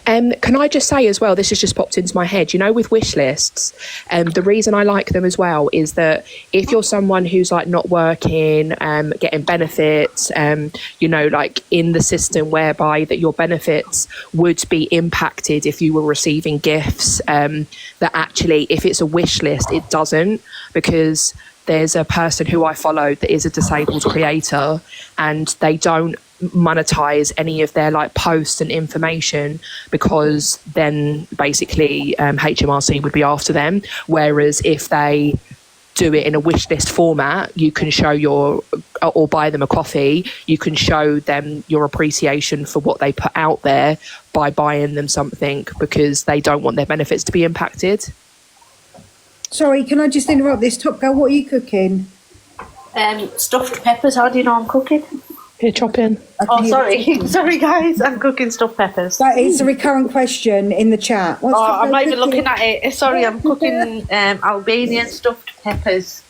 Speaker 2: Can I just say as well, this has just popped into my head, with wish lists, the reason I like them as well is that if you're someone who's like not working, getting benefits, like in the system whereby that your benefits would be impacted if you were receiving gifts, that actually if it's a wish list, it doesn't, because there's a person who I follow that is a disabled creator, and they don't monetize any of their like posts and information, because then basically HMRC would be after them. Whereas if they do it in a wish list format, you can show or buy them a coffee, you can show them your appreciation for what they put out there by buying them something, because they don't want their benefits to be impacted.
Speaker 3: Sorry, can I just interrupt this? Top Girl, what are you cooking?
Speaker 6: Stuffed peppers. How do you know I'm cooking?
Speaker 2: Here, chop in.
Speaker 6: Oh, sorry. Sorry, guys. I'm cooking stuffed peppers.
Speaker 3: That is a recurrent question in the chat. What's Top
Speaker 6: I'm
Speaker 3: Girl
Speaker 6: not even
Speaker 3: cooking?
Speaker 6: looking at it. Sorry, I'm cooking Albanian stuffed peppers.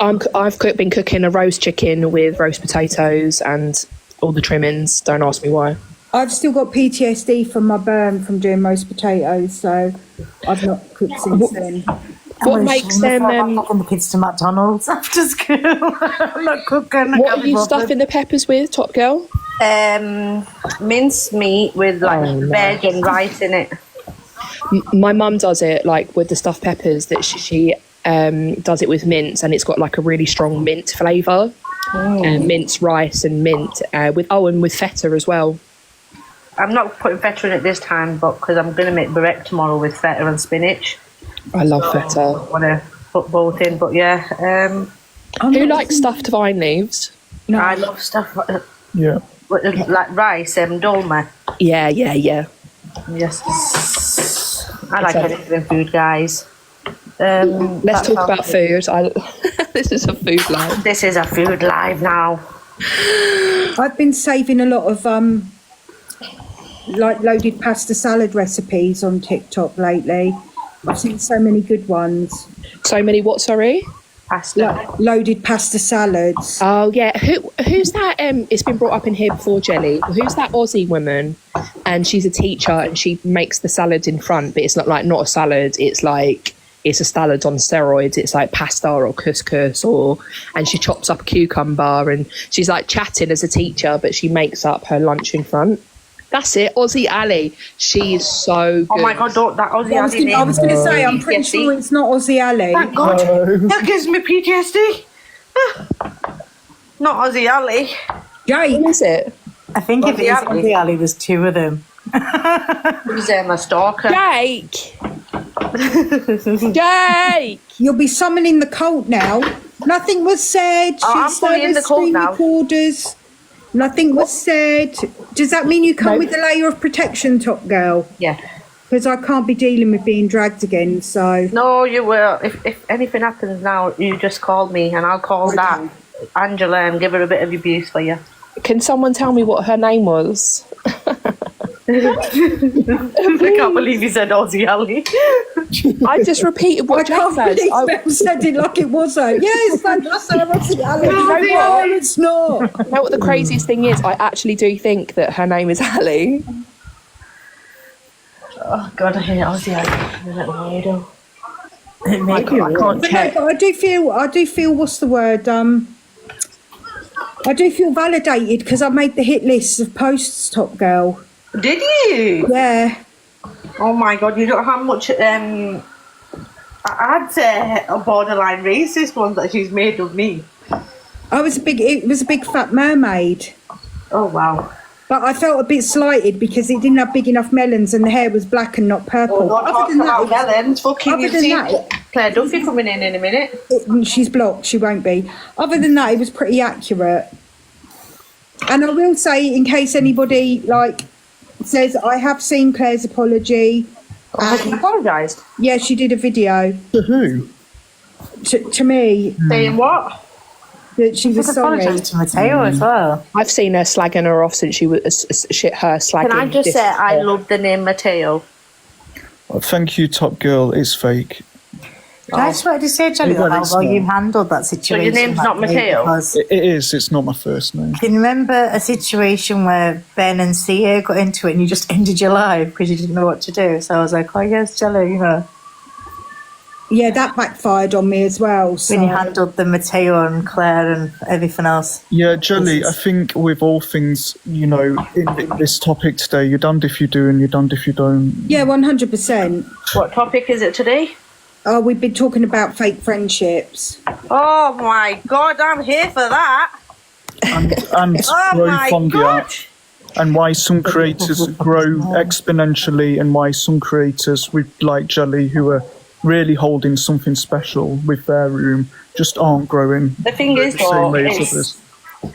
Speaker 2: I've been cooking a roast chicken with roast potatoes and all the trimmings. Don't ask me why.
Speaker 3: I've still got PTSD from my burn from doing roast potatoes, so I've not cooked since then.
Speaker 2: What makes them?
Speaker 5: I'm taking the kids to McDonald's after school. I'm not cooking.
Speaker 2: What are you stuffing the peppers with, Top Girl?
Speaker 6: Minced meat with veg and rice in it.
Speaker 2: My mum does it like with the stuffed peppers. That she does it with mince, and it's got like a really strong mint flavour. Minced rice and mint with feta as well.
Speaker 6: I'm not putting feta in it this time, but because I'm going to make burek tomorrow with feta and spinach.
Speaker 2: I love feta.
Speaker 6: I want to put both in, but yeah.
Speaker 2: Who likes stuffed vine leaves?
Speaker 3: No.
Speaker 6: I love stuff
Speaker 4: Yeah.
Speaker 6: like rice and dolma.
Speaker 2: Yeah.
Speaker 6: Yes. I like anything food, guys.
Speaker 2: Let's talk about food. This is a food live.
Speaker 6: This is a food live now.
Speaker 3: I've been saving a lot of like loaded pasta salad recipes on TikTok lately. I've seen so many good ones.
Speaker 2: So many what? Sorry.
Speaker 6: Pasta.
Speaker 3: Loaded pasta salads.
Speaker 2: Oh yeah. Who's that? It's been brought up in here before, Jelly. Who's that Aussie woman? And she's a teacher, and she makes the salad in front, but it's not a salad. It's like it's a salad on steroids. It's like pasta or couscous, and she chops up a cucumber, and she's like chatting as a teacher, but she makes up her lunch in front. That's it, Aussie Ali. She is so good.
Speaker 6: Oh my God, don't that Aussie Ali name.
Speaker 3: I was going to say, I'm pretty sure it's not Aussie Ali.
Speaker 6: Thank God. That gives me PTSD. Not Aussie Ali.
Speaker 3: Jake.
Speaker 2: Who is it?
Speaker 5: I think if it is Aussie Ali, there's 2 of them.
Speaker 6: He's a stalker.
Speaker 2: Jake! Jake!
Speaker 3: You'll be summoning the cult now. Nothing was said.
Speaker 6: I'm
Speaker 3: She's
Speaker 6: fully in the cult
Speaker 3: screen
Speaker 6: now.
Speaker 3: recorders. Nothing was said. Does that mean you come
Speaker 2: No.
Speaker 3: with a layer of protection, Top Girl?
Speaker 6: Yeah.
Speaker 3: Because I can't be dealing with being dragged again, so...
Speaker 6: No, you will. If anything happens now, you just call me and I'll call that Angela and give her a bit of abuse for you.
Speaker 2: Can someone tell me what her name was?
Speaker 6: I can't believe you said Aussie Ali.
Speaker 2: I just repeated
Speaker 3: I
Speaker 2: what Jake
Speaker 3: can't
Speaker 2: said.
Speaker 3: believe Belle said it like it was her. Yes, that's Sarah Rossi Allen. No, it's not.
Speaker 2: You know what the craziest thing is? I actually do think that her name is Ali.
Speaker 6: Oh God, I hate Aussie Ali. You're a little weirdo.
Speaker 2: I can't
Speaker 3: But
Speaker 2: check.
Speaker 3: no, but I do feel, what's the word? I do feel validated because I made the hit list of posts, Top Girl.
Speaker 6: Did you?
Speaker 3: Yeah.
Speaker 6: Oh my God, you don't have much. I'd say a borderline racist one that she's made of me.
Speaker 3: It was a big fat mermaid.
Speaker 6: Oh wow.
Speaker 3: But I felt a bit slighted because it didn't have big enough melons and the hair was black and not purple.
Speaker 6: Oh, not talking about melons. Fucking,
Speaker 3: other
Speaker 6: you've
Speaker 3: than
Speaker 6: seen
Speaker 3: that-
Speaker 6: Claire Duffy coming in a minute.
Speaker 3: She's blocked, she won't be. Other than that, it was pretty accurate. And I will say, in case anybody says, I have seen Claire's apology.
Speaker 6: Has she apologised?
Speaker 3: Yeah, she did a video
Speaker 4: To who?
Speaker 3: to me
Speaker 6: Saying what?
Speaker 3: that she was
Speaker 5: She's
Speaker 3: sorry.
Speaker 5: apologised to Mateo as well.
Speaker 2: I've seen her slagging her off since she was slagging.
Speaker 6: Can I just say I love the name Mateo?
Speaker 4: Well, thank you, Top Girl. It's fake.
Speaker 5: I just wanted to say, Jelly,
Speaker 4: Well,
Speaker 5: how
Speaker 4: it's
Speaker 5: well
Speaker 4: not.
Speaker 5: you handled that situation.
Speaker 6: name's
Speaker 5: that
Speaker 6: not
Speaker 5: day,
Speaker 6: Mateo?
Speaker 5: because-
Speaker 4: It is. It's not my first name.
Speaker 5: Can you remember a situation where Ben and Sia got into it and you just ended your live because you didn't know what to do? So I was like, oh yes, Jelly,
Speaker 3: Yeah, that backfired on me as well. So.
Speaker 5: when you handled the Mateo and Claire and everything else.
Speaker 4: Yeah, Jelly, I think with all things, in this topic today, you're damned if you do and you're damned if you don't.
Speaker 3: Yeah, 100%.
Speaker 6: What topic is it today?
Speaker 3: Oh, we've been talking about fake friendships.
Speaker 6: Oh my God, I'm here for that.
Speaker 4: And
Speaker 6: Oh
Speaker 4: growth
Speaker 6: my
Speaker 4: on the
Speaker 6: God.
Speaker 4: app, and why some creators grow exponentially and why some creators with like Jelly who are really holding something special with their room just aren't growing
Speaker 6: The thing is,
Speaker 4: the same
Speaker 6: though,
Speaker 4: way as others.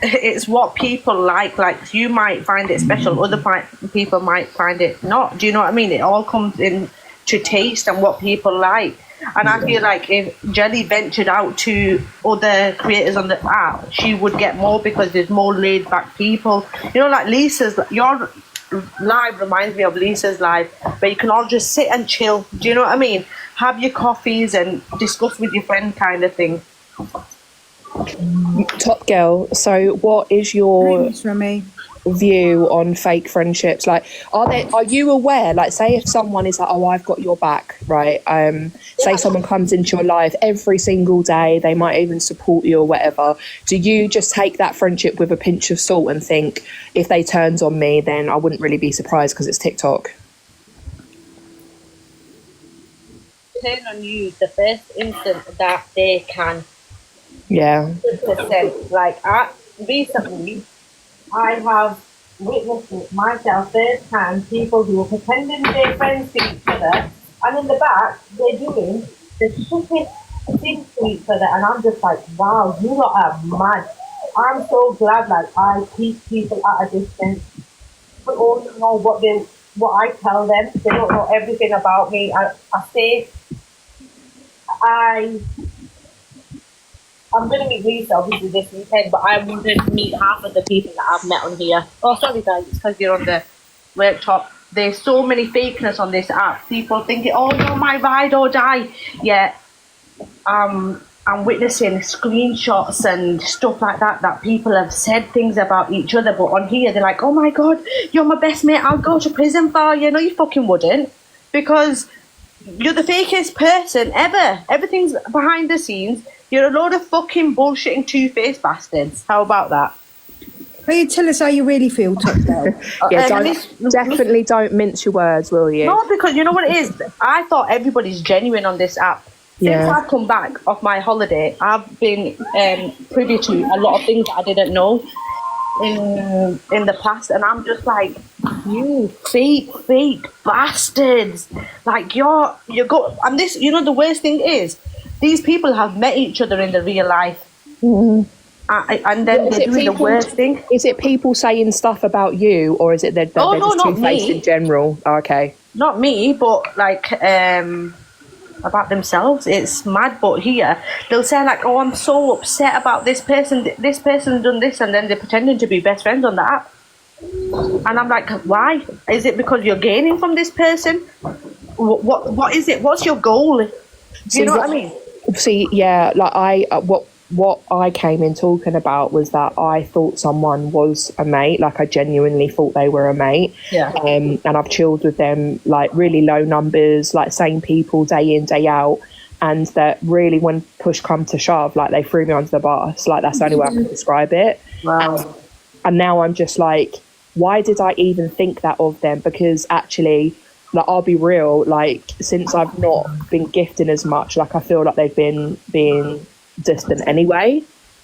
Speaker 6: it's what people like. Like, you might find it special, other people might find it not. Do you know what I mean? It all comes in to taste and what people like. And I feel like if Jelly ventured out to other creators on the app, she would get more because there's more laid back people. You know, like Lisa's, your live reminds me of Lisa's live, where you can all just sit and chill. Do you know what I mean? Have your coffees and discuss with your friend kind of thing.
Speaker 2: Top Girl, so what is your
Speaker 3: Thanks, Remy.
Speaker 2: view on fake friendships? Like, are you aware, like, say if someone is like, oh, I've got your back, right? Say someone comes into your life every single day, they might even support you or whatever, do you just take that friendship with a pinch of salt and think, if they turned on me, then I wouldn't really be surprised because it's TikTok?
Speaker 6: Turn on you the first instant that they can.
Speaker 2: Yeah.
Speaker 6: 100%. Like, recently, I have witnessed it myself firsthand, people who are pretending they're friends to each other, and in the back, they're doing the shittiest things to each other, and I'm just like, wow, you lot are mad. I'm so glad, like, I keep people at a distance, but only know what I tell them. They don't know everything about me. I'm going to meet Lisa obviously this weekend, but I wouldn't meet half of the people that I've met on here. Oh, sorry guys, it's because you're on the workshop. There's so many fakeness on this app. People thinking, oh, you're my ride or die. Yeah, I'm witnessing screenshots and stuff like that people have said things about each other, but on here they're like, oh my God, you're my best mate, I'll go to prison for you. No, you fucking wouldn't, because you're the fakest person ever. Everything's behind the scenes. You're a load of fucking bullshitting two-faced bastards. How about that?
Speaker 3: Will you tell us how you really feel, Top Girl?
Speaker 2: Yeah,
Speaker 6: And
Speaker 2: definitely don't mince your words, will you?
Speaker 6: No, because you know what it is? I thought everybody's genuine on this app. Since
Speaker 2: Yeah.
Speaker 6: I've come back off my holiday, I've been privy to a lot of things that I didn't know in the past, and I'm just like, You fake bastards! Like you're and this, you know, the worst thing is, these people have met each other in the real life, and then they're doing the worst thing.
Speaker 2: Is it people saying stuff about you, or is it that they're just
Speaker 6: not
Speaker 2: two-faced
Speaker 6: me.
Speaker 2: in general? Oh, okay.
Speaker 6: Not me, but like about themselves. It's mad. But here they'll say like, "Oh, I'm so upset about this person. This person done this," and then they're pretending to be best friends on the app. And I'm like, why? Is it because you're gaining from this person? What is it? What's your goal? Do you know what I mean?
Speaker 2: See, yeah, like what I came in talking about was that I thought someone was a mate. Like I genuinely thought they were a mate.
Speaker 6: Yeah.
Speaker 2: And I've chilled with them like really low numbers, like same people day in, day out. And that really, when push come to shove, like they threw me under the bus. Like that's the only way I can describe it.
Speaker 6: Wow.
Speaker 2: And now I'm just like, why did I even think that of them? Because actually, like, I'll be real, like, since I've not been gifting as much, like, I feel like they've been being distant anyway.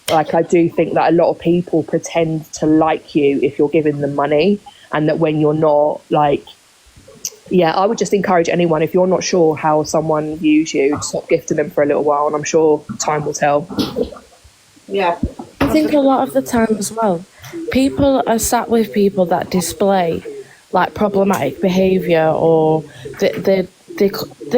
Speaker 2: Like, I do think that a lot of people pretend to like you if you're giving them money, and that when you're not, like, yeah, I would just encourage anyone, if you're not sure how someone views you, stop gifting them for a little while, and I'm sure time will tell.
Speaker 6: Yeah.
Speaker 7: I think a lot of the time as well, people are sat with people that display like problematic behaviour, or they're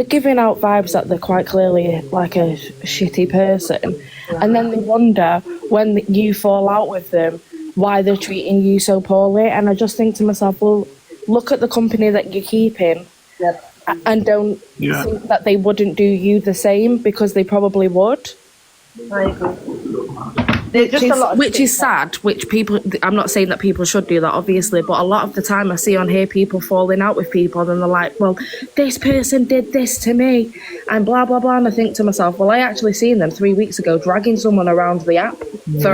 Speaker 7: giving out vibes that they're quite clearly like a shitty person, and then they wonder when you fall out with them why they're treating you so poorly. And I just think to myself, well, look at the company that you're keeping.
Speaker 6: Yep.
Speaker 7: And don't think that they wouldn't do you the same, because they probably would.
Speaker 6: I agree. There's just a lot of
Speaker 7: Which is sad, which people, I'm not saying that people should do that, obviously, but a lot of the time I see on here people falling out with people and they're like, well, this person did this to me and blah, blah, blah. And I think to myself, well, I actually seen them 3 weeks ago dragging someone around the app for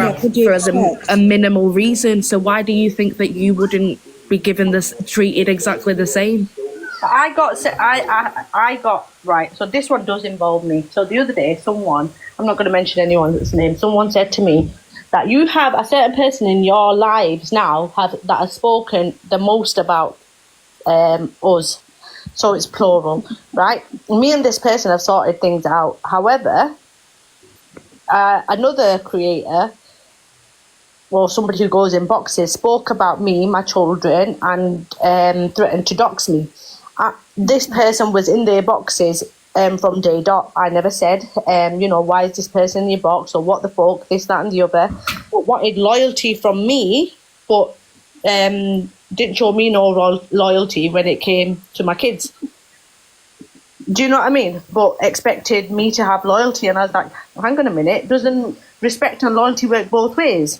Speaker 7: a minimal reason. So why do you think that you wouldn't be given this, treated exactly the same?
Speaker 6: I got right. So this one does involve me. So the other day, someone, I'm not going to mention anyone's name, someone said to me that you have a certain person in your lives now that has spoken the most about us. So it's plural, right? Me and this person have sorted things out. However, another creator, or somebody who goes in boxes, spoke about me, my children, and threatened to dox me. This person was in their boxes from day dot. I never said, why is this person in your box, or what the fuck, this, that and the other. But wanted loyalty from me, but didn't show me no loyalty when it came to my kids. Do you know what I mean? But expected me to have loyalty, and I was like, hang on a minute, doesn't respect and loyalty work both ways?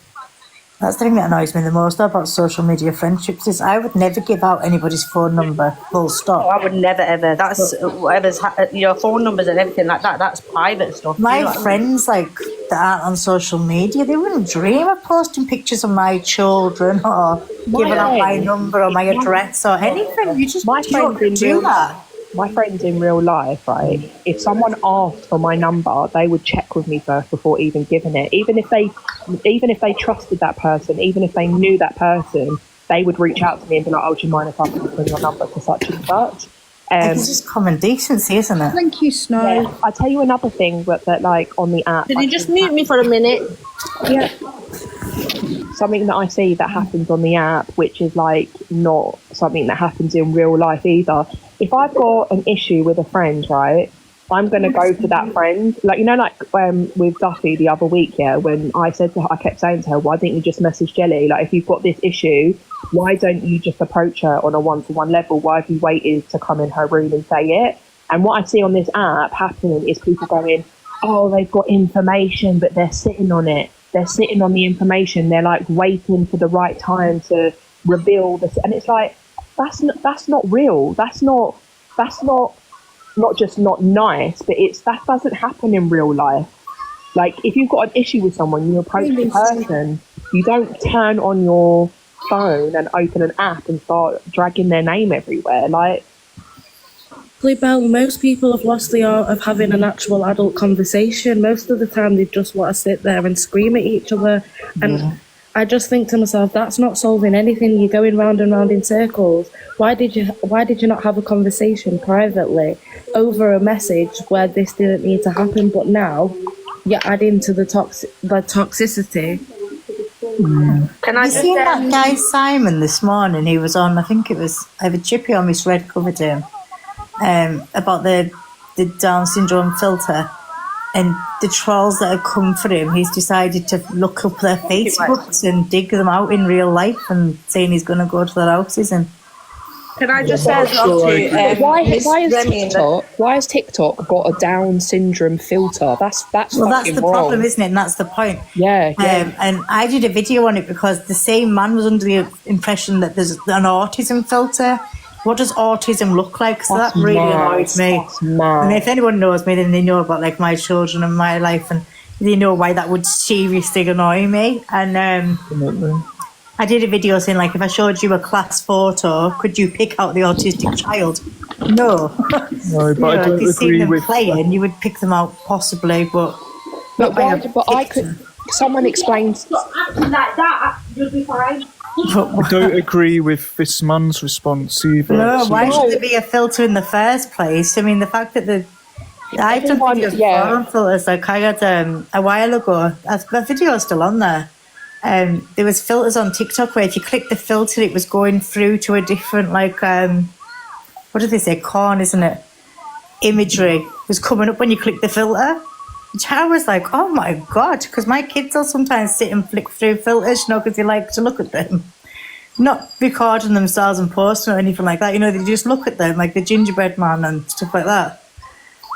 Speaker 5: That's the thing that annoys me the most about social media friendships is I would never give out anybody's phone number, full stop.
Speaker 6: Oh, I would never ever. That's whatever's your phone numbers and everything like that. That's private stuff.
Speaker 5: My friends, like, that aren't on social media, they wouldn't dream of posting pictures of my children or giving out my number or my address or anything. You just don't do that.
Speaker 2: My friends in real life, right, if someone asked for my number, they would check with me first before even giving it. Even if they trusted that person, even if they knew that person, they would reach out to me and be like, oh, do you mind if I put your number to such and such?
Speaker 5: It's just common decency, isn't it?
Speaker 3: Thank you, Snow.
Speaker 2: Yeah, I'll tell you another thing that like on the app.
Speaker 6: Did you just mute me for a minute?
Speaker 2: Yeah. Something that I see that happens on the app, which is like not something that happens in real life either. If I've got an issue with a friend, right, I'm going to go to that friend. Like, with Duffy the other week, yeah, when I kept saying to her, why didn't you just message Jelly? Like, if you've got this issue, why don't you just approach her on a one-to-one level? Why have you waited to come in her room and say it? And what I see on this app happening is people going, oh, they've got information, but they're sitting on it. They're sitting on the information. They're like waiting for the right time to reveal this. And it's like, that's not real. That's not just not nice, but that doesn't happen in real life. Like, if you've got an issue with someone, you approach the person. You don't turn on your phone and open an app and start dragging their name everywhere. Like,
Speaker 7: Belle, most people have lost the art of having an actual adult conversation. Most of the time they just want to sit there and scream at each other. And I just think to myself, that's not solving anything. You're going round and round in circles. Why did you not have a conversation privately over a message where this didn't need to happen, but now you're adding to the toxicity?
Speaker 6: Can I
Speaker 5: You
Speaker 6: just
Speaker 5: seen that guy Simon this morning? He was on, I think it was either Chippy or Miss Red covered him, about the Down syndrome filter. And the trolls that have come for him, he's decided to look up their Facebooks and dig them out in real life, and saying he's going to go to their houses. And
Speaker 6: Can I just say as well to
Speaker 2: Why
Speaker 6: Miss Remy that-
Speaker 2: why has TikTok got a Down syndrome filter? That's
Speaker 5: well, that's
Speaker 2: fucking
Speaker 5: the
Speaker 2: wrong.
Speaker 5: problem, isn't it? And that's the point.
Speaker 2: Yeah,
Speaker 5: And I did a video on it because the same man was under the impression that there's an autism filter. What does autism look like? So
Speaker 2: That's
Speaker 5: that really
Speaker 2: mad.
Speaker 5: annoyed me.
Speaker 2: That's mad.
Speaker 5: I mean, if anyone knows me, then they know about like my children and my life, and they know why that would seriously annoy me. And I did a video saying, like, if I showed you a class photo, could you pick out the autistic child? No.
Speaker 4: No, but I
Speaker 5: if
Speaker 4: don't
Speaker 5: you've seen
Speaker 4: agree
Speaker 5: them
Speaker 4: with.
Speaker 5: playing, you would pick them out possibly, but
Speaker 2: But
Speaker 5: by
Speaker 2: why?
Speaker 5: a
Speaker 2: But I
Speaker 5: picture.
Speaker 2: could. Someone explained.
Speaker 6: acting like that, you'll be fine.
Speaker 4: I don't agree with this man's response either.
Speaker 5: No,
Speaker 4: So-
Speaker 5: why should there be a filter in the first place? I mean, the fact that I've done
Speaker 2: Everyone-
Speaker 5: videos
Speaker 2: yeah.
Speaker 5: before on filters. Like I had a while ago, the video is still on there. There was filters on TikTok where if you click the filter, it was going through to a different like what do they say? Corn, isn't it? Imagery was coming up when you click the filter. Which I was like, oh my god, because my kids will sometimes sit and flick through filters, you know, because they like to look at them. Not recording themselves and posting or anything like that, you know, they just look at them, like the gingerbread man and stuff like that.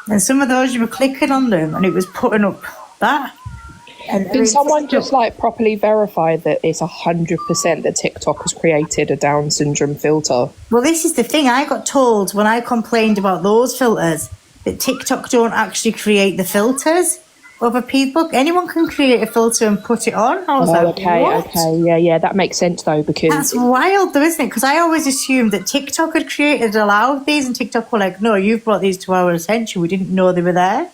Speaker 5: And some of those, you were clicking on them and it was putting up that. And
Speaker 2: Can someone just like properly verify that it's 100% that TikTok has created a Down syndrome filter?
Speaker 5: Well, this is the thing. I got told when I complained about those filters that TikTok don't actually create the filters. Other people, anyone can create a filter and put it on. I was
Speaker 2: Oh,
Speaker 5: like,
Speaker 2: okay,
Speaker 5: what?
Speaker 2: okay, yeah, that makes sense though because
Speaker 5: That's wild, though, isn't it? Because I always assumed that TikTok had allowed these, and TikTok were like, "No, you've brought these to our attention. We didn't know they were there."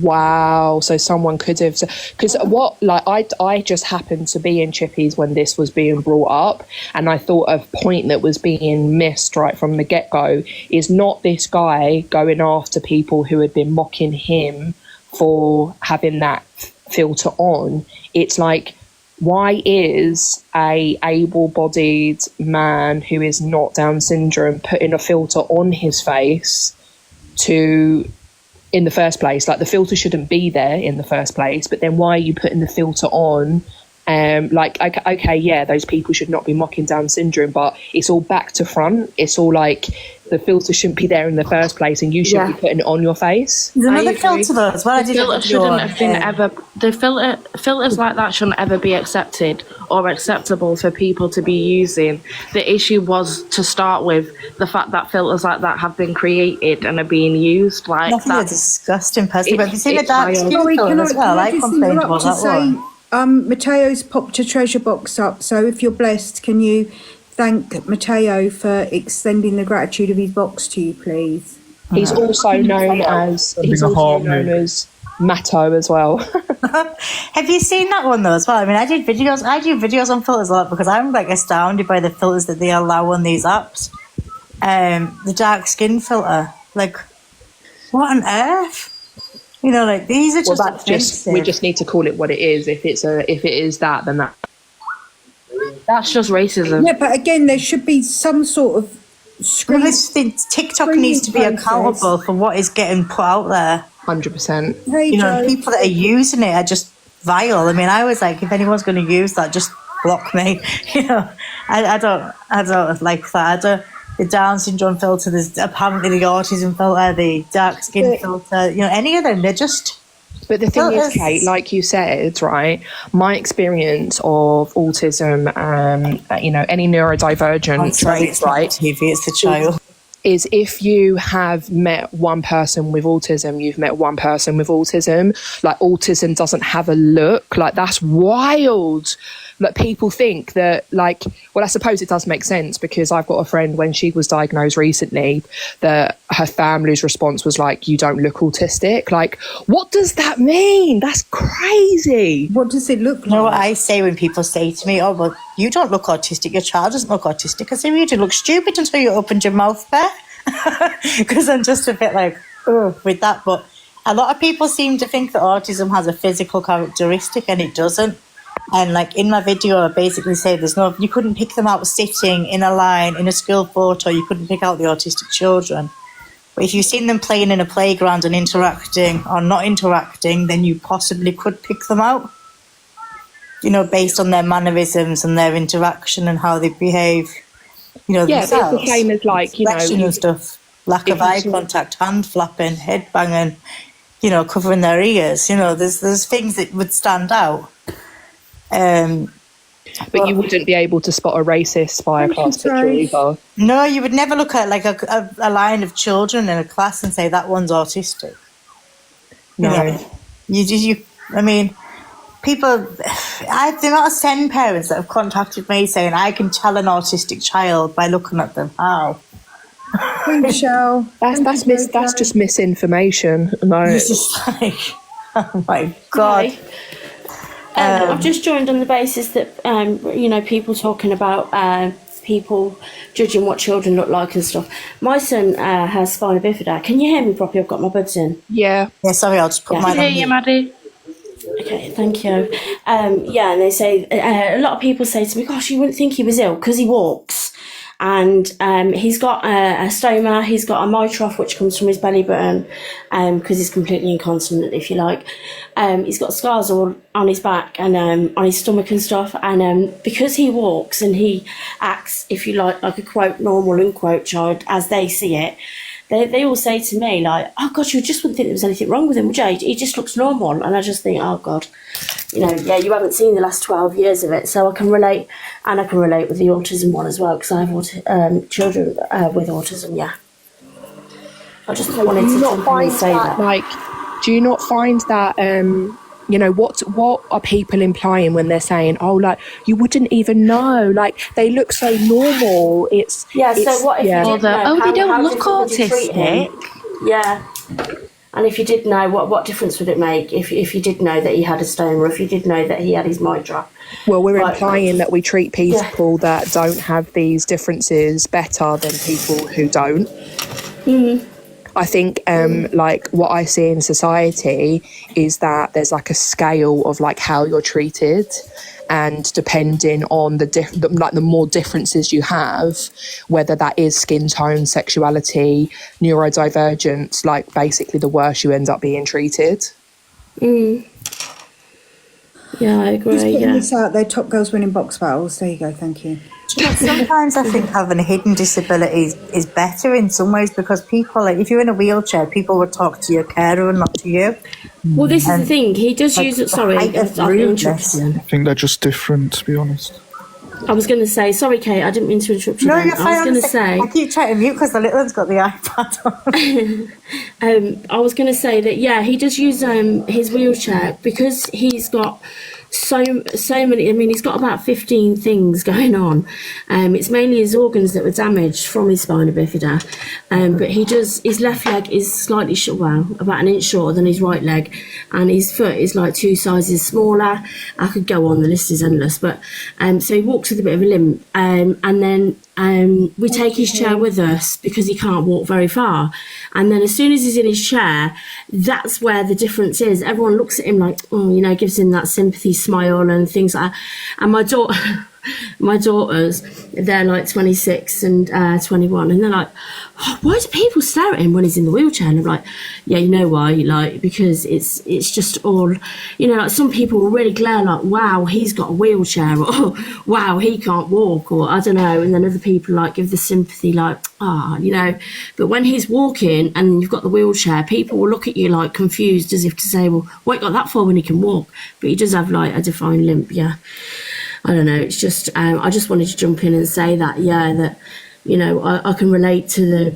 Speaker 2: wow, so someone could have because I just happened to be in Chippies when this was being brought up, and I thought a point that was being missed right from the get-go is not this guy going after people who had been mocking him for having that filter on. It's like, why is a able-bodied man who is not Down syndrome putting a filter on his face in the first place? Like, the filter shouldn't be there in the first place, but then why are you putting the filter on? Okay, yeah, those people should not be mocking Down syndrome, but it's all back to front. It's all like the filter shouldn't be there in the first place, and you shouldn't be putting it on your face.
Speaker 5: There's another
Speaker 7: agree.
Speaker 5: filter though as well. I
Speaker 7: The
Speaker 5: did a
Speaker 7: filter
Speaker 5: video
Speaker 7: shouldn't
Speaker 5: on,
Speaker 7: have been filters like that shouldn't ever be accepted or acceptable for people to be using. The issue was to start with the fact that filters like that have been created and are being used like
Speaker 5: Nothing
Speaker 7: that.
Speaker 5: that's disgusting, personally. But have you seen the
Speaker 7: It's
Speaker 5: dark
Speaker 7: wild.
Speaker 5: skin
Speaker 3: Sorry,
Speaker 5: filter as well? I
Speaker 3: just
Speaker 5: complained
Speaker 3: interrupt
Speaker 5: about
Speaker 3: to
Speaker 5: that
Speaker 3: say,
Speaker 5: one.
Speaker 3: Mateo's popped a treasure box up, so if you're blessed, can you thank Mateo for extending the gratitude of his box to you, please?
Speaker 2: He's also known as Matto as well.
Speaker 5: Have you seen that one though as well? I mean, I do videos on filters a lot because I'm like astounded by the filters that they allow on these apps. The dark skin filter, like, what on earth? You know, like these are
Speaker 2: Well,
Speaker 5: just
Speaker 2: that's just
Speaker 5: offensive.
Speaker 2: we just need to call it what it is. If it is that, then that.
Speaker 7: That's just racism.
Speaker 3: Yeah, but again, there should be some sort of
Speaker 5: Well,
Speaker 3: screen.
Speaker 5: this thing, TikTok
Speaker 3: Screening
Speaker 5: needs to be
Speaker 3: process.
Speaker 5: accountable for what is getting put out there.
Speaker 2: 100%.
Speaker 3: Hey,
Speaker 5: You know,
Speaker 3: Joe.
Speaker 5: people that are using it are just vile. I mean, I was like, if anyone's going to use that, just block me. You know, I don't like that. The Down syndrome filter, there's apparently the autism filter, the dark skin filter. You know, any of them, they're just.
Speaker 2: But the thing
Speaker 5: Well,
Speaker 2: is, Kate, like you said, right, my experience of autism, any neurodivergent traits, right,
Speaker 5: TV, it's the child.
Speaker 2: is if you have met one person with autism, you've met one person with autism. Like, autism doesn't have a look. Like, that's wild. that people think that, like, well, I suppose it does make sense, because I've got a friend, when she was diagnosed recently, that her family's response was like, you don't look autistic. Like, what does that mean? That's crazy.
Speaker 3: What does it look like?
Speaker 5: You know what I say when people say to me, oh, well, you don't look autistic, your child doesn't look autistic. I say, well, you did look stupid until you opened your mouth there. Because I'm just a bit like, oh, with that. But a lot of people seem to think that autism has a physical characteristic, and it doesn't. And like in my video, I basically say you couldn't pick them out sitting in a line in a school photo. You couldn't pick out the autistic children. But if you've seen them playing in a playground and interacting or not interacting, then you possibly could pick them out. You know, based on their mannerisms and their interaction and how they behave. You know,
Speaker 2: Yeah, it's
Speaker 5: themselves.
Speaker 2: the same as, like, you know,
Speaker 5: Expression and stuff. Lack of eye contact, hand flapping, head banging, you know, covering their ears. You know, there's things that would stand out.
Speaker 2: But you wouldn't be able to spot a racist by a class picture either.
Speaker 5: No, you would never look at like a line of children in a class and say that one's autistic.
Speaker 2: No.
Speaker 5: I mean, people, the amount of SEND parents that have contacted me saying I can tell an autistic child by looking at them. How?
Speaker 3: Michelle.
Speaker 2: That's just misinformation. No.
Speaker 5: It's just like, oh my God.
Speaker 8: Hi. I've just joined on the basis that, you know, people talking about people judging what children look like and stuff. My son has spina bifida. Can you hear me properly? I've got my buds in.
Speaker 2: Yeah.
Speaker 5: Yeah, sorry, I'll just put mine on mute.
Speaker 7: Maddie.
Speaker 8: Okay, thank you. Yeah, and they say, a lot of people say to me, gosh, you wouldn't think he was ill because he walks. And he's got a stoma, he's got a mitroff, which comes from his belly button, because he's completely incontinent, if you like. He's got scars all on his back and on his stomach and stuff. And because he walks and he acts, if you like a quote normal unquote child as they see it, they all say to me, like, oh God, you just wouldn't think there was anything wrong with him, would you? He just looks normal. And I just think, oh God, you know, yeah, you haven't seen the last 12 years of it. So I can relate, and I can relate with the autism one as well, because I have children with autism, yeah. I just wanted to jump in and say that.
Speaker 2: Like, do you not find that, you know, what are people implying when they're saying, oh, like, you wouldn't even know, like, they look so normal. So
Speaker 8: what if you did know?
Speaker 7: They don't
Speaker 8: how
Speaker 7: look
Speaker 8: different would you treat him?
Speaker 7: autistic.
Speaker 8: Yeah. And if you did know, what difference would it make if you did know that he had a stoma, or if you did know that he had his migraine?
Speaker 2: Well, we're implying that we treat people that don't have these differences better than people who don't.
Speaker 8: Mm-hmm.
Speaker 2: I think, like, what I see in society is that there's like a scale of like how you're treated, and depending on the more differences you have, whether that is skin tone, sexuality, neurodivergence, like basically the worse you end up being treated.
Speaker 8: Mm. Yeah, I agree.
Speaker 3: Just putting this out there, Top Girls winning box battles. There you go, thank you.
Speaker 5: Sometimes I think having a hidden disability is better in some ways, because people, like, if you're in a wheelchair, people would talk to your carer and not to you.
Speaker 8: Well, this is the thing. He does use it. Sorry,
Speaker 5: height of
Speaker 8: I've
Speaker 5: rudeness.
Speaker 8: interrupted.
Speaker 4: I think they're just different, to be honest.
Speaker 8: I was going to say, sorry, Kate, I didn't mean to interrupt you.
Speaker 5: No,
Speaker 8: then.
Speaker 5: you're fine.
Speaker 8: I was going to say,
Speaker 5: I keep trying to mute because the little one's got the iPad on.
Speaker 8: I was going to say that, yeah, he does use his wheelchair because he's got so many. I mean, he's got about 15 things going on. It's mainly his organs that were damaged from his spina bifida. But his left leg is slightly short, well, about an inch shorter than his right leg, and his foot is like 2 sizes smaller. I could go on, the list is endless. But so he walks with a bit of a limp, and then we take his chair with us because he can't walk very far. And then as soon as he's in his chair, that's where the difference is. Everyone looks at him like, oh, you know, gives him that sympathy smile and things like that. And my daughters, they're like 26 and 21, and they're like, oh, why do people stare at him when he's in the wheelchair? And I'm like, yeah, you know why? Like, because it's just all, you know, like some people will really glare like, wow, he's got a wheelchair, or oh, wow, he can't walk, or I don't know. And then other people like give the sympathy like, you know. But when he's walking and you've got the wheelchair, people will look at you like confused, as if to say, well, what got that for when he can walk? But he does have like a defined limp, yeah. I don't know, it's just, I just wanted to jump in and say that, yeah, that, you know, I can relate to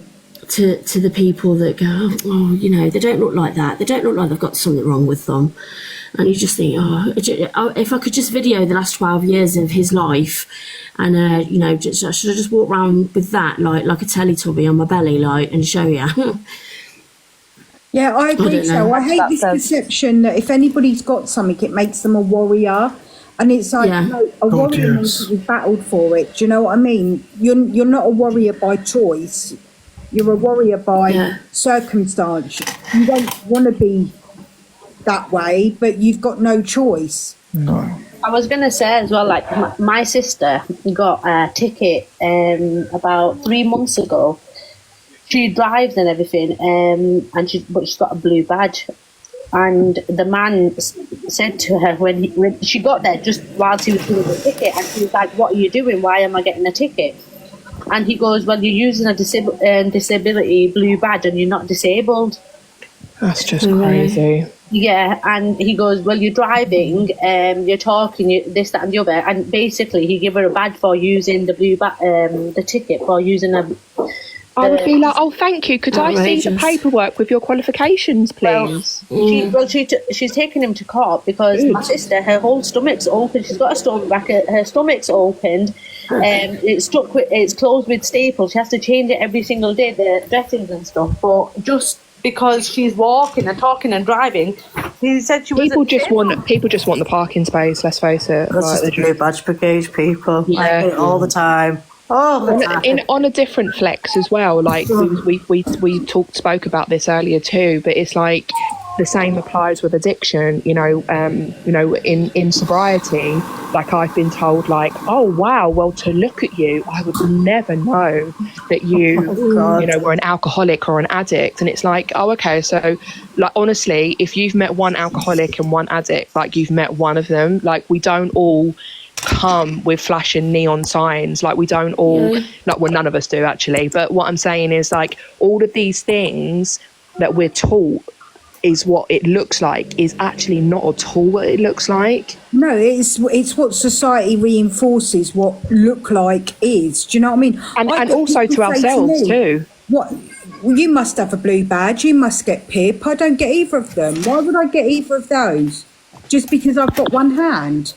Speaker 8: to the people that go, oh, you know, they don't look like that. They don't look like they've got something wrong with them. And you just think, if I could just video the last 12 years of his life, and you know, I should have just walked around with that, like a Teletubby on my belly, like, and show you.
Speaker 3: Yeah, I agree. So I hate this perception that if anybody's got something, it makes them a warrior. And it's like, no, a warrior means that you've battled for it. Do you know what I mean? You're not a warrior by choice. You're a warrior by circumstance. You don't want to be that way, but you've got no choice.
Speaker 4: No.
Speaker 6: I was going to say as well, like my sister got a ticket about 3 months ago. She drives and everything, but she's got a blue badge. And the man said to her when she got there, just while she was doing the ticket, and she was like, "What are you doing? Why am I getting a ticket?" And he goes, "Well, you're using a disability blue badge, and you're not disabled."
Speaker 2: That's just crazy.
Speaker 6: Yeah, and he goes, "Well, you're driving, you're talking, this, that, and the other." And basically, he gave her a badge for using the the ticket for using a.
Speaker 2: I would be like, "Oh, thank you. Could I see the paperwork with your qualifications, please?"
Speaker 6: She's taking him to court because my sister, her whole stomach's open. She's got a stomach back. Her stomach's opened. It's closed with staples. She has to change it every single day, the dressings and stuff. But just because she's walking and talking and driving, he said she was.
Speaker 2: People just want the parking space. Let's face it.
Speaker 5: That's just the blue badge brigade people.
Speaker 2: Yeah.
Speaker 5: I do it all the time.
Speaker 2: On a different flex as well, like we spoke about this earlier too, but it's like the same applies with addiction. You know, in sobriety, like I've been told, like, "Oh wow, well, to look at you, I would never know that you were an alcoholic or an addict." And it's like, oh, okay, so like honestly, if you've met one alcoholic and one addict, like you've met one of them. Like we don't all come with flashing neon signs, like we don't all none of us do actually, but what I'm saying is like all of these things that we're taught is what it looks like is actually not at all what it looks like.
Speaker 3: No, it's what society reinforces what look like is. Do you know what I mean?
Speaker 2: And also to ourselves too.
Speaker 3: What? Well, you must have a blue badge, you must get PIP. I don't get either of them. Why would I get either of those? Just because I've got one hand?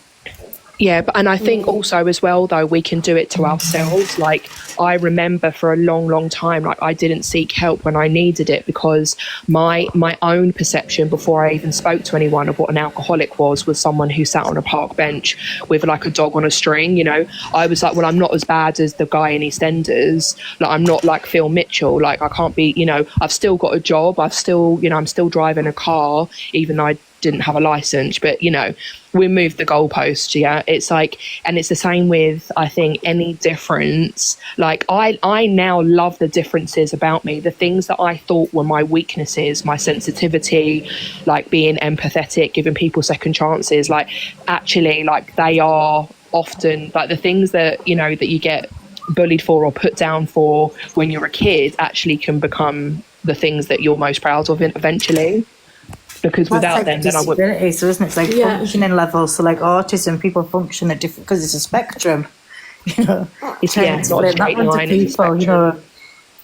Speaker 2: Yeah, and I think also as well, though, we can do it to ourselves. Like, I remember for a long, long time, like, I didn't seek help when I needed it because my own perception before I even spoke to anyone of what an alcoholic was someone who sat on a park bench with, like, a dog on a string, you know. I was like, well, I'm not as bad as the guy in EastEnders. Like, I'm not like Phil Mitchell. Like, I can't be, you know, I've still got a job. I'm still driving a car, even though I didn't have a license, but you know, we moved the goalpost. Yeah, it's like, and it's the same with, I think, any difference. Like I now love the differences about me, the things that I thought were my weaknesses, my sensitivity, like being empathetic, giving people second chances, like actually, like they are often like the things that, you know, that you get bullied for or put down for when you're a kid actually can become the things that you're most proud of eventually. Because without them, then I would.
Speaker 5: So isn't it? It's like functioning levels. So like autism, people function at different because it's a spectrum. You know, you try to explain that one to people. You know,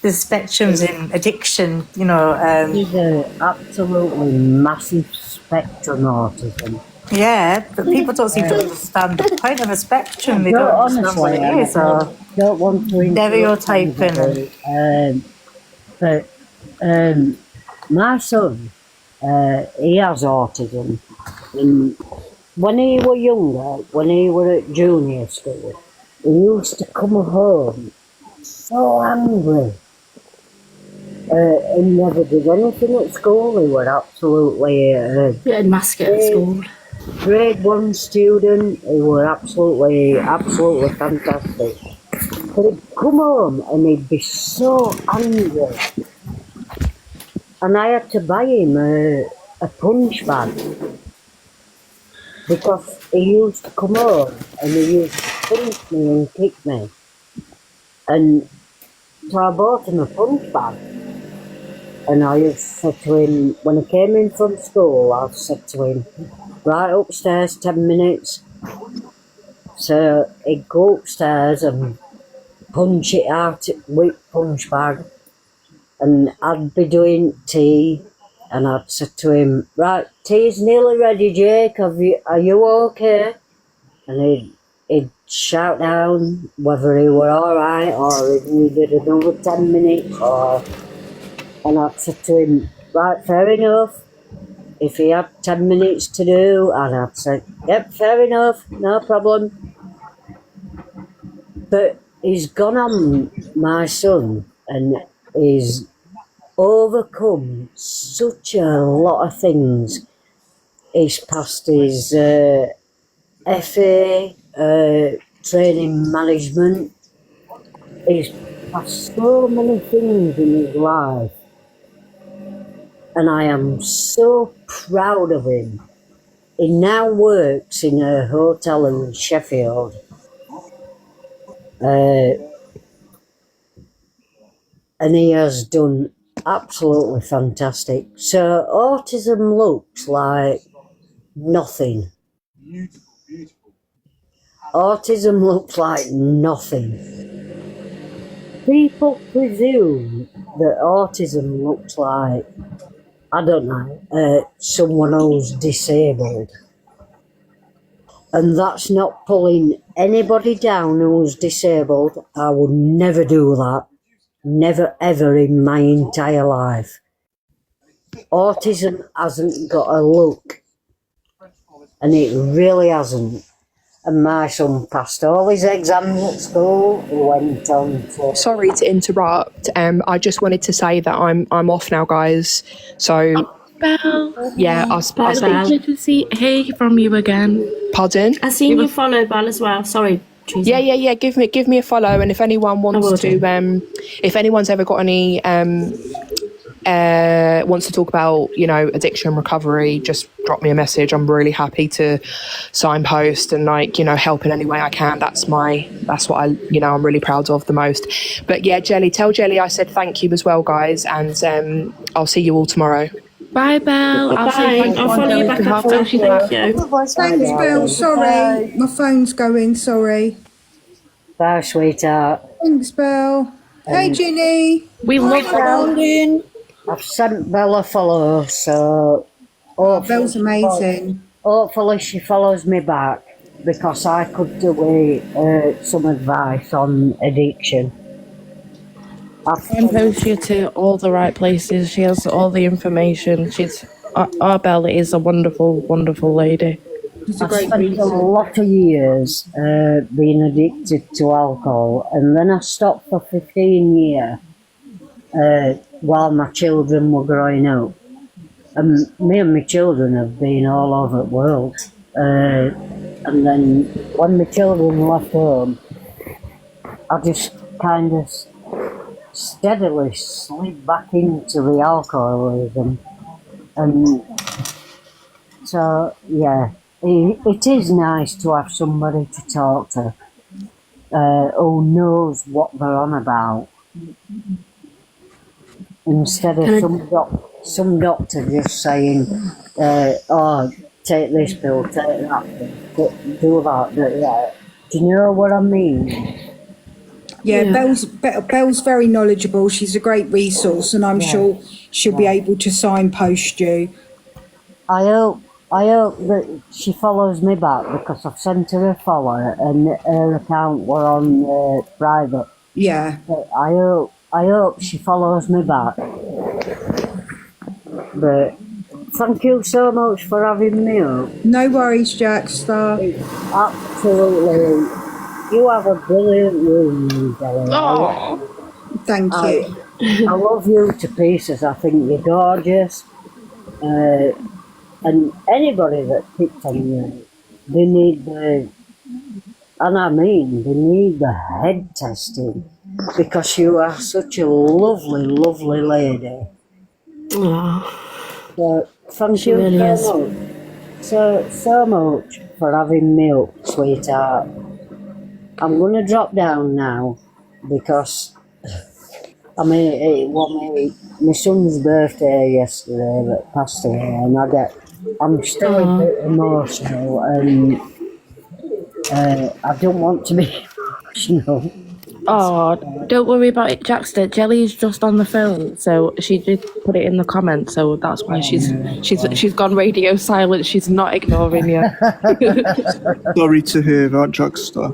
Speaker 5: there's spectrums in addiction. You know,
Speaker 9: there's an absolutely massive spectrum autism.
Speaker 5: Yeah, but people don't seem to understand the point of a spectrum. They don't understand what it is. Or
Speaker 9: don't want to
Speaker 5: stereotyping.
Speaker 9: But my son. He has autism, and when he were younger, when he were at junior school, he used to come home so angry. He never did anything at school. He were absolutely
Speaker 8: mask at school.
Speaker 9: Grade 1 student. He were absolutely fantastic. But he'd come home and he'd be so angry. And I had to buy him a punch bag because he used to come home and he used to punch me and kick me. And so I bought him a punch bag. And I used to say to him, when he came in from school, I said to him, right upstairs, 10 minutes. So he'd go upstairs and punch it out with punch bag. and I'd be doing tea, and I'd say to him, right, tea's nearly ready, Jake, are you okay? And he'd shout down whether he were alright or he needed another 10 minutes, and I'd say to him, right, fair enough. If he had 10 minutes to do, and I'd say, yep, fair enough, no problem. But he's gone on, my son, and he's overcome such a lot of things. He's passed his FA, training management. He's passed so many things in his life. And I am so proud of him. He now works in a hotel in Sheffield. And he has done absolutely fantastic. So autism looks like nothing. Autism looks like nothing. People presume that autism looks like, I don't know, someone who's disabled. And that's not pulling anybody down who's disabled. I would never do that. Never ever in my entire life. Autism hasn't got a look. And it really hasn't. And my son passed all his exams at school. He went on to...
Speaker 2: Sorry to interrupt. I just wanted to say that I'm off now, guys. So
Speaker 7: Belle.
Speaker 2: yeah, I'll
Speaker 8: Bye,
Speaker 2: speak.
Speaker 8: Belle.
Speaker 7: Good to hear from you again.
Speaker 2: Pardon?
Speaker 8: I seen you follow Belle as well. Sorry, Teresa.
Speaker 2: Yeah. Give me a follow, and if anyone
Speaker 8: will
Speaker 2: wants
Speaker 8: do.
Speaker 2: to, if anyone's ever got any, wants to talk about, addiction recovery, just drop me a message. I'm really happy to signpost and help in any way I can. That's what I'm really proud of the most. But yeah, tell Jelly I said thank you as well, guys, and I'll see you all tomorrow.
Speaker 7: Bye, Belle. I'll say
Speaker 8: Bye.
Speaker 7: thank
Speaker 8: I'll
Speaker 7: you
Speaker 8: follow you
Speaker 7: on
Speaker 8: back
Speaker 7: behalf
Speaker 8: after.
Speaker 7: of
Speaker 8: Thank you.
Speaker 3: Thanks, Bill. Sorry, my phone's going. Sorry.
Speaker 9: Bye, sweetheart.
Speaker 3: Thanks, Bill. Hey, Ginny.
Speaker 7: We love Belle.
Speaker 9: I've sent Bella a follow, so
Speaker 3: Bill's amazing.
Speaker 9: hopefully she follows me back, because I could do with some advice on addiction.
Speaker 7: And post you to all the right places. She has all the information. Our Belle is a wonderful, wonderful lady.
Speaker 3: It's a
Speaker 9: I've
Speaker 3: great
Speaker 9: spent a
Speaker 3: reason.
Speaker 9: lot of years being addicted to alcohol, and then I stopped for 15 years while my children were growing up. And me and my children have been all over the world. And then when my children left home, I just kind of steadily slid back into the alcoholism. And so, yeah, it is nice to have somebody to talk to who knows what they're on about. Instead of some doctor just saying, oh, take this pill, take that pill, do that. Do you know what I mean?
Speaker 3: Yeah, Belle's very knowledgeable. She's a great resource, and I'm sure she'll be able to signpost you.
Speaker 9: I hope that she follows me back, because I've sent her a follow and her account were on private.
Speaker 3: Yeah.
Speaker 9: But I hope she follows me back. But thank you so much for having me up.
Speaker 3: No worries, Jack Star.
Speaker 9: Absolutely. You have a brilliant room, Della.
Speaker 7: Oh,
Speaker 3: Thank you.
Speaker 9: I love you to pieces. I think you're gorgeous. And anybody that picks on you, they need the head testing, because you are such a lovely, lovely lady.
Speaker 8: Oh,
Speaker 9: So thank
Speaker 8: she
Speaker 9: you
Speaker 8: really is.
Speaker 9: so much for having me up, sweetheart. I'm going to drop down now, because it was my son's birthday yesterday that passed away, and I'm still a bit emotional, and I don't want to be emotional,
Speaker 7: Oh, don't worry about it, Jackster. Jelly's just on the phone, so she did put it in the comments. So that's why she's gone radio silent. She's not ignoring you.
Speaker 4: Sorry to hear that, Jackster.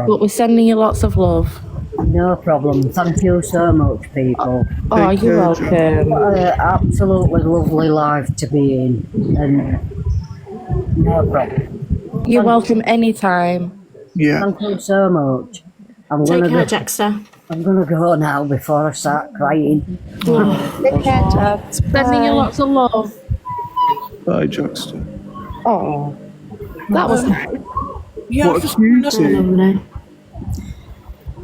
Speaker 7: But we're sending you lots of love.
Speaker 9: No problem. Thank you so much, people.
Speaker 7: Oh, you're welcome.
Speaker 9: What an absolutely lovely life to be in. And no problem.
Speaker 7: You're welcome anytime.
Speaker 4: Yeah.
Speaker 9: Thank you so much.
Speaker 8: Take care, Jackster.
Speaker 9: I'm gonna go now before I start crying.
Speaker 5: Take care, Jack.
Speaker 7: Sending you lots of love.
Speaker 4: Bye, Jackster.
Speaker 7: Oh, that was nice.
Speaker 10: Yeah,
Speaker 4: What a cutie.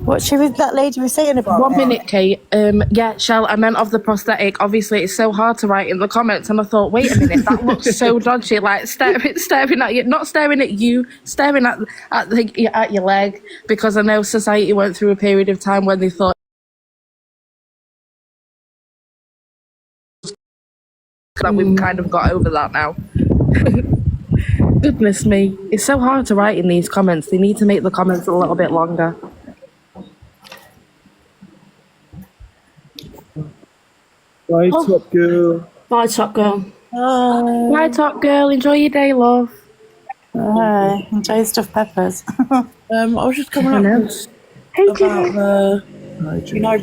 Speaker 5: What that lady was saying about
Speaker 7: 1 minute, Kate. Yeah, Shell, I meant of the prosthetic. Obviously, it's so hard to write in the comments, and I thought, wait a minute, that looks so dodgy. Like staring at you, not staring at you, staring at your leg. Because I know society went through a period of time when they thought that we've kind of got over that now. Goodness me, it's so hard to write in these comments. They need to make the comments a little bit longer.
Speaker 4: Bye, Top Girl.
Speaker 8: Bye, Top Girl.
Speaker 7: Bye, Top Girl. Enjoy your day, love.
Speaker 5: enjoy stuffed peppers.
Speaker 10: I was just coming up with about the,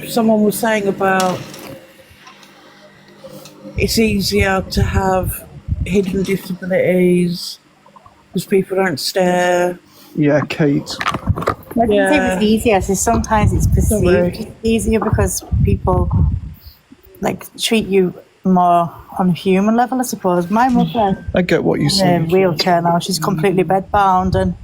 Speaker 10: someone was saying about it's easier to have hidden disabilities because people don't stare.
Speaker 4: Yeah, Kate.
Speaker 5: I didn't say it was easier, so sometimes it's perceived easier because people treat you more on a human level, I suppose. My mother
Speaker 4: I get what you're
Speaker 5: in
Speaker 4: saying.
Speaker 5: a wheelchair now, she's completely bedbound, and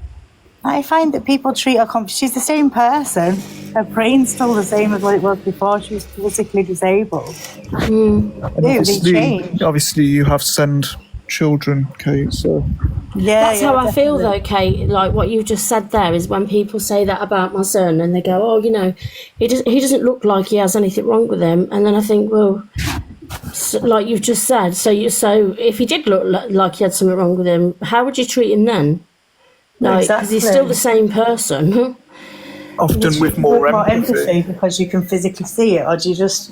Speaker 5: I find that people treat her she's the same person, her brain's still the same as what it was before she was physically disabled.
Speaker 4: Obviously, you have send children, Kate, so...
Speaker 8: That's how I feel
Speaker 5: definitely.
Speaker 8: though, Kate. Like what you just said there is when people say that about my son and they go, "Oh, he doesn't look like he has anything wrong with him," and then I think, well, like you've just said, so if he did look like he had something wrong with him, how would you treat him then? Like, because he's still the same person.
Speaker 4: Often with more empathy.
Speaker 5: because you can physically see it, or do you just...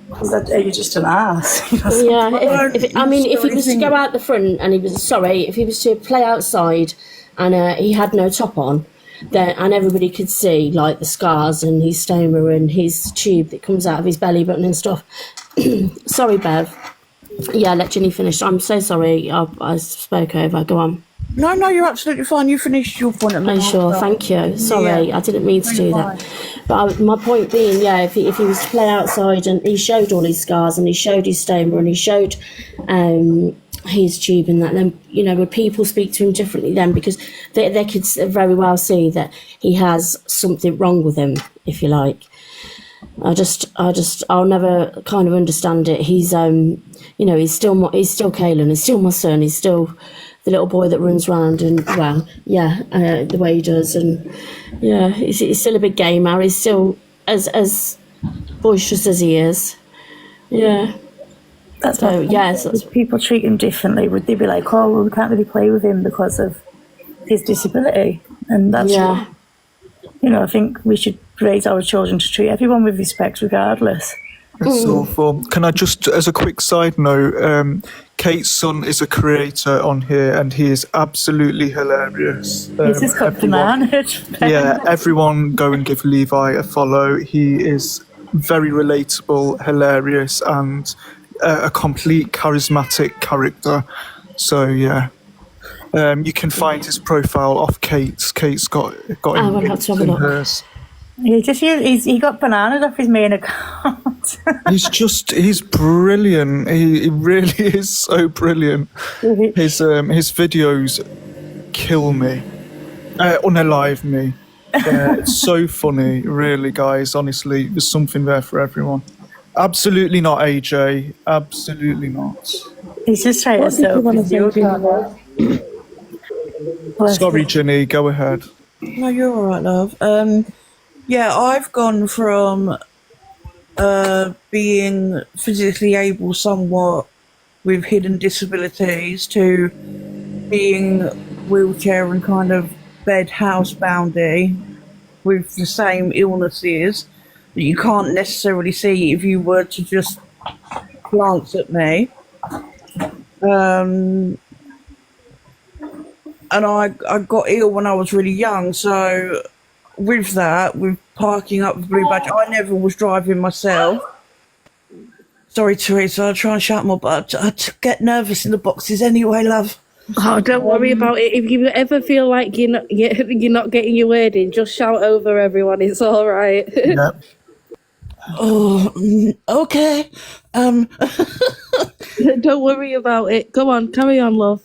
Speaker 5: Are you just an ass?
Speaker 8: Yeah, if he was to go out the front and if he was to play outside and he had no top on, and everybody could see like the scars and his stoma and his tube that comes out of his belly button and stuff. Sorry, Bev. Yeah, let Ginny finish. I'm so sorry. I spoke over. Go on.
Speaker 10: No, you're absolutely fine. You finished your point.
Speaker 8: I'm sure. Thank you. Sorry, I didn't mean to do that. But my point being, if he was to play outside and he showed all his scars and he showed his stoma and he showed his tube and that, then would people speak to him differently then, because they could very well see that he has something wrong with him, if you like. I'll never kind of understand it. He's he's still Caelan, he's still my son, he's still the little boy that runs around and the way he does, and he's still a big gamer. He's still as boisterous as he is. Yeah.
Speaker 5: That's
Speaker 8: so yes.
Speaker 5: Would people treat him differently? Would they be like, "Oh, well, we can't really play with him because of his disability"? And that's I think we should raise our children to treat everyone with respect, regardless.
Speaker 4: It's awful. Can I just, as a quick side note, Kate's son is a creator on here, and he is absolutely hilarious.
Speaker 5: He's just got bananas.
Speaker 4: Yeah, everyone go and give Levi a follow. He is very relatable, hilarious, and a complete charismatic character. So yeah, you can find his profile off Kate's. Kate's got in hers.
Speaker 5: He got bananas off his main account.
Speaker 4: he's brilliant. He really is so brilliant. His videos kill me, unalive me. It's so funny, really, guys. Honestly, there's something there for everyone. Absolutely not, AJ. Absolutely not.
Speaker 5: He's just trying to sell.
Speaker 4: Sorry, Jenny. Go ahead.
Speaker 10: No, you're all right, love. I've gone from being physically able somewhat with hidden disabilities to being wheelchair and kind of bed houseboundy. with the same illnesses that you can't necessarily see if you were to just glance at me. And I got ill when I was really young, so with that, with parking up the Blue Badge, I never was driving myself. Sorry, Teresa, I'll try and shut my butt. I get nervous in the boxes anyway, love.
Speaker 7: Oh, don't worry about it. If you ever feel like you're not getting your word in, just shout over everyone. It's all right.
Speaker 4: Yep.
Speaker 10: Oh, okay.
Speaker 7: Don't worry about it. Come on, carry on, love.